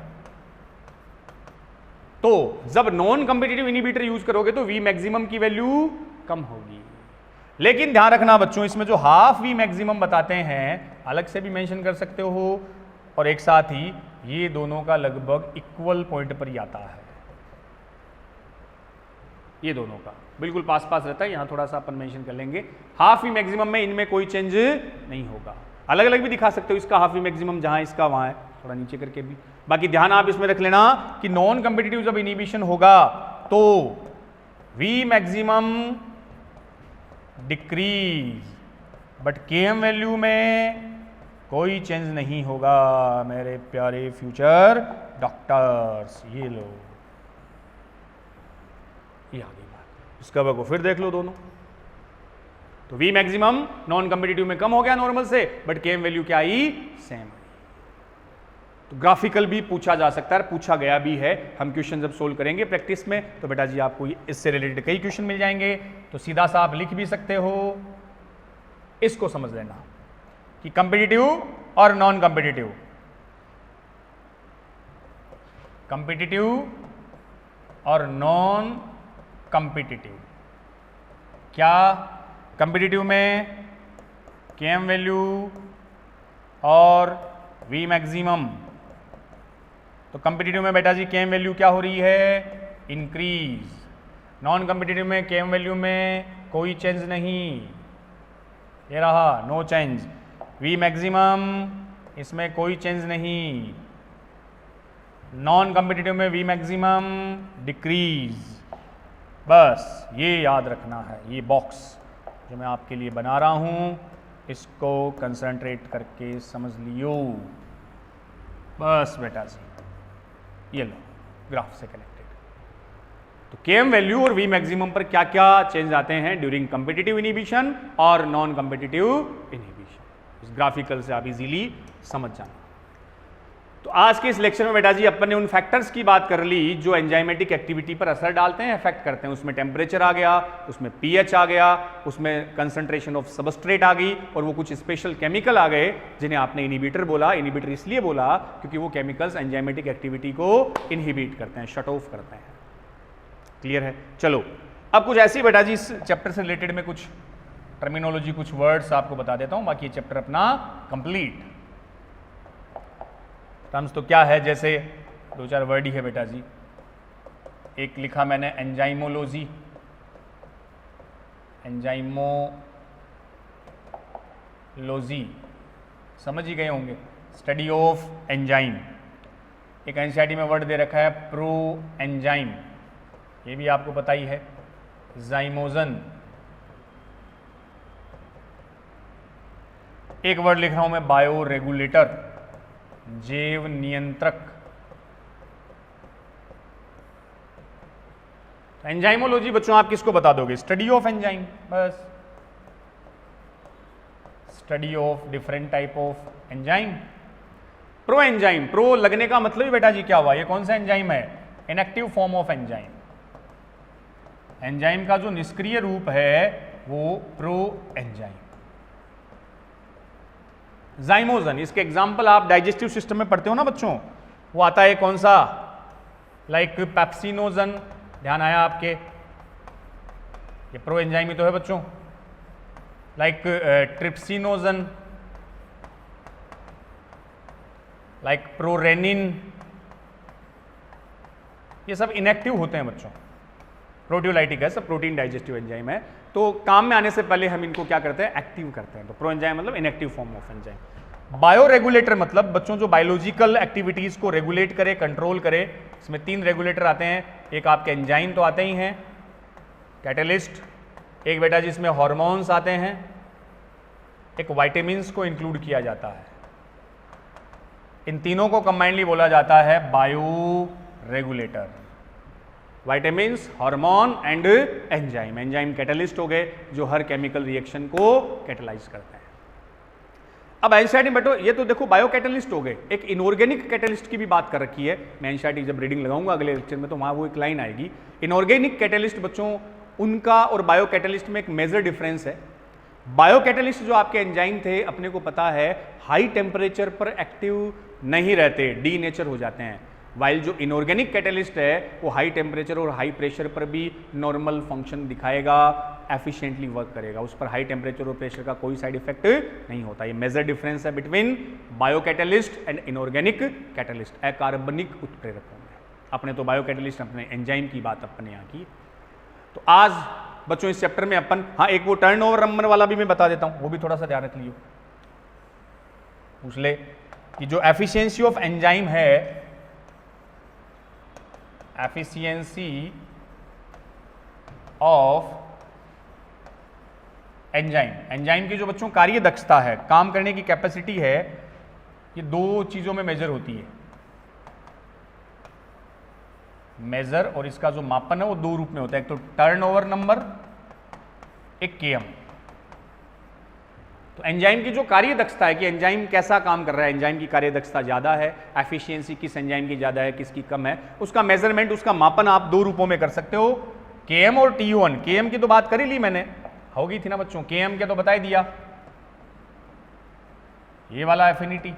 तो जब नॉन कंपिटिटिव इनहिबिटर यूज करोगे तो वी मैक्सिमम की वैल्यू कम होगी। लेकिन ध्यान रखना बच्चों, इसमें जो हाफ वी मैक्सिमम बताते हैं अलग से भी मेंशन कर सकते हो, और एक साथ ही ये दोनों का लगभग इक्वल पॉइंट पर ही आता है, ये दोनों का बिल्कुल पास पास रहता है। यहां थोड़ा सा अपन मेंशन कर लेंगे, हाफ वी मैक्सिमम में इनमें कोई चेंज नहीं होगा। अलग अलग भी दिखा सकते हो, इसका हाफ वी मैक्सिमम जहां इसका वहां है, थोड़ा नीचे करके भी। बाकी ध्यान आप इसमें रख लेना कि नॉन कंपिटिटिव जब इनहिबिशन होगा तो V maximum decrease, but KM value में कोई चेंज नहीं होगा मेरे प्यारे फ्यूचर डॉक्टर्स। ये लो, ये आ गई बात। इस कर्व को फिर देख लो दोनों, तो वी मैक्सिमम नॉन कंपिटिटिव में कम हो गया नॉर्मल से, बट केएम वैल्यू क्या आई? सेम। तो ग्राफिकल भी पूछा जा सकता है, पूछा गया भी है। हम क्वेश्चन जब सोल्व करेंगे प्रैक्टिस में तो बेटा जी आपको इससे रिलेटेड कई क्वेश्चन मिल जाएंगे, तो सीधा सा आप लिख भी सकते हो। इसको समझ लेना कि कंपिटिटिव और नॉन कंपिटिटिव, कंपिटिटिव और नॉन कंपिटिटिव, क्या कंपिटिटिव में केएम वैल्यू और वी मैक्सिमम, तो कंपिटिटिव में बेटा जी केएम वैल्यू क्या हो रही है? इंक्रीज। नॉन कंपिटिटिव में केएम वैल्यू में कोई चेंज नहीं, ये रहा नो चेंज। वी मैक्सिमम, इसमें कोई चेंज नहीं, नॉन कॉम्पिटिटिव में वी मैक्सिमम डिक्रीज। बस ये याद रखना है, ये बॉक्स जो मैं आपके लिए बना रहा हूं इसको कंसंट्रेट करके समझ लियो। बस बेटा जी, ये लो ग्राफ से कनेक्टेड। तो केएम वैल्यू और वी मैक्सिमम पर क्या क्या चेंज आते हैं ड्यूरिंग कॉम्पिटिटिव इनहिबिशन और नॉन कॉम्पिटिटिव इनहिबिशन, इस ग्राफिकल से आप इजीली समझ जाना। तो आज के इस लेक्चर में बेटा जी अपन ने उन फैक्टर्स की बात कर ली जो एंजाइमेटिक एक्टिविटी पर असर डालते हैं, इफेक्ट करते हैं। उसमें टेम्परेचर आ गया, उसमें पीएच आ गया, उसमें कंसंट्रेशन ऑफ सबस्ट्रेट आ गई, और वो कुछ स्पेशल केमिकल आ गए जिन्हें आपने इनहिबिटर बोला। इनहिबिटर इसलिए बोला क्योंकि वो केमिकल्स एंजाइमेटिक एक्टिविटी को इनहिबिट करते हैं, शट ऑफ करते हैं। क्लियर है? चलो अब कुछ ऐसी बेटा जी इस चैप्टर से रिलेटेड में कुछ टर्मिनोलॉजी, कुछ वर्ड्स आपको बता देता हूं, बाकी ये चैप्टर अपना कंप्लीट। टर्म्स तो क्या है, जैसे दो चार वर्ड ही है बेटा जी। एक लिखा मैंने एंजाइमोलॉजी, एंजाइमोलॉजी समझ ही गए होंगे, स्टडी ऑफ एंजाइम। एक एनसीईआरटी में वर्ड दे रखा है प्रो एंजाइम, ये भी आपको पता ही है। जाइमोजन, एक वर्ड लिख रहा हूं मैं बायो रेगुलेटर, जैव नियंत्रक। एंजाइमोलॉजी बच्चों आप किसको बता दोगे? स्टडी ऑफ एंजाइम, बस study of different type of enzyme. Pro enzyme, pro लगने का मतलब ही बेटा जी क्या हुआ, ये कौन सा एंजाइम है? Inactive form of enzyme. Enzyme का जो निष्क्रिय रूप है वो प्रो एंजाइम। जाइमोजन, इसके एग्जाम्पल आप डाइजेस्टिव सिस्टम में पढ़ते हो ना बच्चों, वो आता है कौन सा? लाइक पेप्सिनोजन, ध्यान आया आपके? ये प्रो एंजाइम ही तो है बच्चों। लाइक ट्रिप्सिनोजन, लाइक प्रोरेनिन, ये सब इनएक्टिव होते हैं बच्चों। प्रोटियोलाइटिक है, सब प्रोटीन डाइजेस्टिव एंजाइम है, तो काम में आने से पहले हम इनको क्या करते हैं? एक्टिव करते हैं। तो प्रो एंजाइम मतलब inactive form of enzyme. Bio regulator मतलब बच्चों जो बायोलॉजिकल एक्टिविटीज को रेगुलेट करे, कंट्रोल करे। इसमें तीन रेगुलेटर आते हैं, एक आपके एंजाइम तो आते ही हैं, कैटलिस्ट, एक बेटा जिसमें हॉर्मोन्स आते हैं, एक वाइटामिन्स को इंक्लूड किया जाता है। इन तीनों को कंबाइंडली बोला जाता है bio regulator. Vitamins, hormone and enzyme. Enzyme catalyst हो गए जो हर केमिकल रिएक्शन को कैटलाइज करते हैं। अब एनसीईआरटी में बैठो, ये तो देखो बायो कैटलिस्ट हो गए, एक इनऑर्गेनिक कैटलिस्ट की भी बात कर रखी है। मैं एनसीईआरटी जब रीडिंग लगाऊंगा अगले लेक्चर में तो वहां वो एक लाइन आएगी। इनऑर्गेनिक कैटलिस्ट बच्चों, उनका और बायो कैटलिस्ट में एक मेजर डिफरेंस है। बायो कैटलिस्ट जो आपके एंजाइम थे, अपने को पता है हाई टेम्परेचर पर एक्टिव नहीं रहते, डी नेचर हो जाते हैं। वाइल जो इनऑर्गेनिक कैटलिस्ट है वो हाई टेम्परेचर और हाई प्रेशर पर भी नॉर्मल फंक्शन दिखाएगा, एफिशिएंटली वर्क करेगा, उस पर हाई टेम्परेचर और प्रेशर का कोई साइड इफेक्ट नहीं होता। ये मेजर डिफरेंस है between bio catalyst and inorganic catalyst. अकार्बनिक उत्प्रेरकों में अपने तो बायो कैटलिस्ट, अपने एंजाइम की बात अपने यहाँ की। तो आज बच्चों इस चैप्टर में अपन, हाँ एक वो टर्नओवर नंबर वाला भी मैं बता देता हूँ, वो भी थोड़ा सा ध्यान रख लियो, पूछ ले कि जो एफिशिएंसी ऑफ एंजाइम है, एफिशिएंसी ऑफ एंजाइम, एंजाइम की जो बच्चों कार्य दक्षता है, काम करने की कैपेसिटी है, ये दो चीजों में मेजर होती है। मेजर और इसका जो मापन है वो दो रूप में होता है, एक तो टर्नओवर नंबर, एक केएम। तो एंजाइम की जो कार्य दक्षता है कि एंजाइम कैसा काम कर रहा है, एंजाइम की कार्य दक्षता ज्यादा है, एफिशिएंसी किस एंजाइम की ज्यादा है, किसकी कम है, उसका मेजरमेंट, उसका मापन आप दो रूपों में कर सकते हो, केएम और टी1। केएम की तो बात कर ही ली मैंने, हो गई थी ना बच्चों, केएम के तो बता ही दिया, ये वाला एफिनिटी।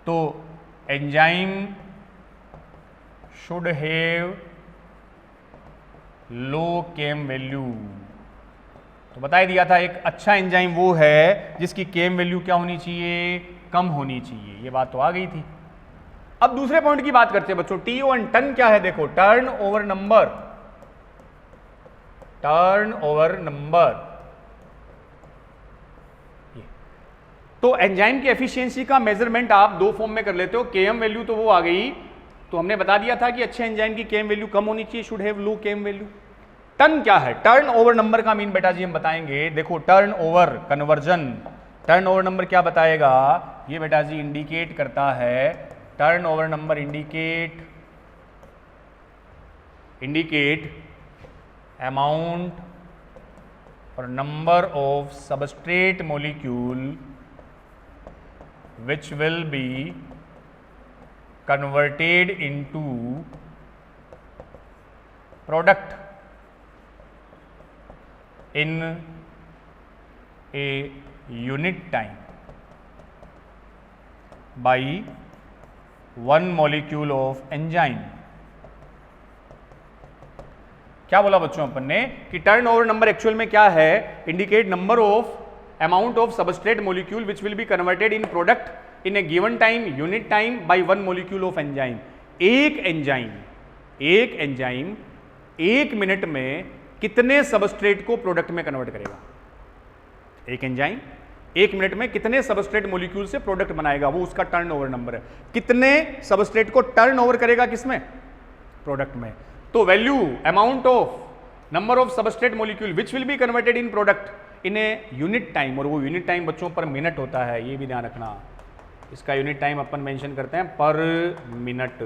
तो enzyme should have low KM value, तो बता ही दिया था एक अच्छा एंजाइम वो है जिसकी केएम वैल्यू क्या होनी चाहिए? कम होनी चाहिए, ये बात तो आ गई थी। अब दूसरे पॉइंट की बात करते हैं बच्चों, T1 टन क्या है? देखो turn over number, turn over number. तो एंजाइम की एफिशिएंसी का मेजरमेंट आप दो फॉर्म में कर लेते हो, केएम वैल्यू तो वो आ गई तो हमने बता दिया था कि अच्छे एंजाइम की केम वैल्यू कम होनी चाहिए, should have low Km value. Turn क्या है? टर्न ओवर नंबर का मीन बेटा जी हम बताएंगे। देखो turn over conversion, turn over number क्या बताएगा? ये बेटा जी इंडिकेट करता है, turn over number indicate amount और number of substrate molecule which will be converted into product in a unit time by one molecule of enzyme। क्या बोला बच्चों अपन ने कि टर्न ओवर नंबर एक्चुअल में क्या है? Indicate number of amount of substrate molecule which will be converted in product in a given time unit time by one molecule of enzyme। एक enzyme एक मिनट में कितने सबस्ट्रेट को product में convert करेगा? एक एंजाइम एक मिनट में कितने सबस्ट्रेट मॉलिक्यूल से प्रोडक्ट बनाएगा, वो उसका टर्नओवर नंबर है। कितने सबस्ट्रेट को टर्नओवर करेगा? किसमें? प्रोडक्ट में। तो value amount of number of substrate molecule which will be converted in product in a unit time, और वो यूनिट टाइम बच्चों पर मिनट होता है, ये भी ध्यान रखना। इसका यूनिट टाइम अपन मेंशन करते हैं पर minute,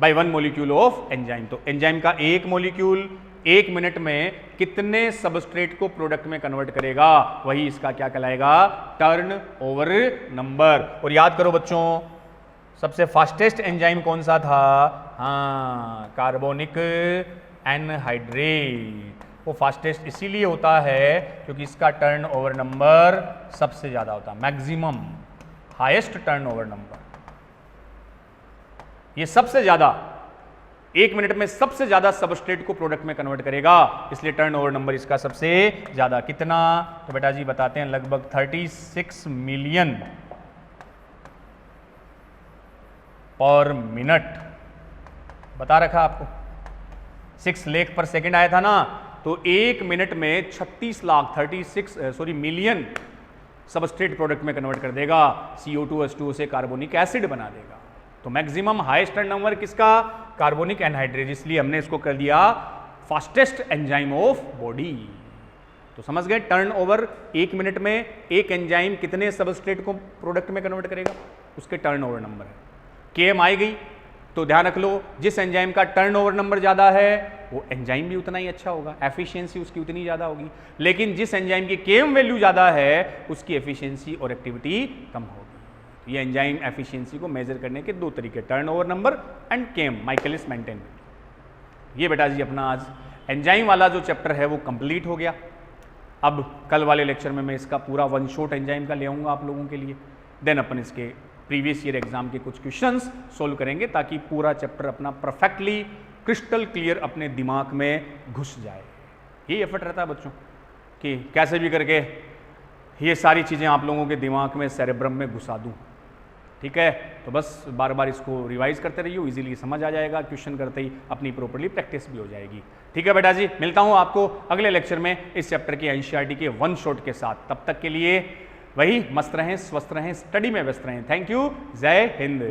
by one molecule of enzyme. तो एंजाइम का एक मॉलिक्यूल एक मिनट में कितने सबस्ट्रेट को प्रोडक्ट में कन्वर्ट करेगा, वही इसका क्या कहलाएगा? Turn over number. और याद करो बच्चों, सबसे फास्टेस्ट एंजाइम कौन सा था? हाँ, कार्बोनिक एनहाइड्रेट। वो फास्टेस्ट इसीलिए होता है क्योंकि इसका टर्न ओवर नंबर सबसे ज्यादा होता है, maximum highest turn over number. ये सबसे ज्यादा एक मिनट में सबसे ज्यादा सबस्ट्रेट को प्रोडक्ट में कन्वर्ट करेगा, इसलिए टर्न ओवर नंबर इसका सबसे ज्यादा। कितना? तो बेटा जी बताते हैं, लगभग 36 मिलियन पर मिनट। बता रखा आपको, 6 लाख पर सेकेंड आया था ना, तो एक मिनट में 36 मिलियन सबस्ट्रेट प्रोडक्ट में कन्वर्ट कर देगा, CO2H2O से कार्बोनिक एसिड बना देगा। तो मैक्सिमम हाईएस्ट टर्न नंबर किसका? कार्बोनिक एनहाइड्रेट, इसलिए हमने इसको कर दिया फास्टेस्ट एंजाइम ऑफ बॉडी। तो समझ गए, टर्न ओवर एक मिनट में एक एंजाइम कितने सबस्ट्रेट को प्रोडक्ट में कन्वर्ट करेगा, उसके टर्न ओवर नंबर है। केएम आई गई तो ध्यान रख लो, जिस एंजाइम का टर्नओवर नंबर ज़्यादा है वो एंजाइम भी उतना ही अच्छा होगा, एफिशिएंसी उसकी उतनी ज़्यादा होगी। लेकिन जिस एंजाइम की केएम वैल्यू ज़्यादा है उसकी एफिशिएंसी और एक्टिविटी कम होगी। ये एंजाइम एफिशिएंसी को मेजर करने के दो तरीके, turnover number and KM, Michaelis Menten. ये बेटा जी अपना आज एंजाइम वाला जो चैप्टर है वो कंप्लीट हो गया। अब कल वाले लेक्चर में मैं इसका पूरा वन शॉट एंजाइम का ले आऊँगा आप लोगों के लिए, देन अपन इसके प्रीवियस ईयर एग्जाम के कुछ क्वेश्चंस सोल्व करेंगे ताकि पूरा चैप्टर अपना परफेक्टली क्रिस्टल क्लियर अपने दिमाग में घुस जाए। यही एफर्ट रहता है बच्चों कि कैसे भी करके ये सारी चीज़ें आप लोगों के दिमाग में, सेरेब्रम में घुसा दूँ। ठीक है, तो बस बार बार इसको रिवाइज करते रहिए, इजीली समझ आ जाएगा, क्वेश्चन करते ही अपनी प्रॉपर्ली प्रैक्टिस भी हो जाएगी। ठीक है बेटा जी, मिलता हूँ आपको अगले लेक्चर में इस चैप्टर के एनसीईआरटी के वन शॉट के साथ। तब तक के लिए वही मस्त रहें, स्वस्थ रहें, स्टडी में व्यस्त रहें। थैंक यू, जय हिंद।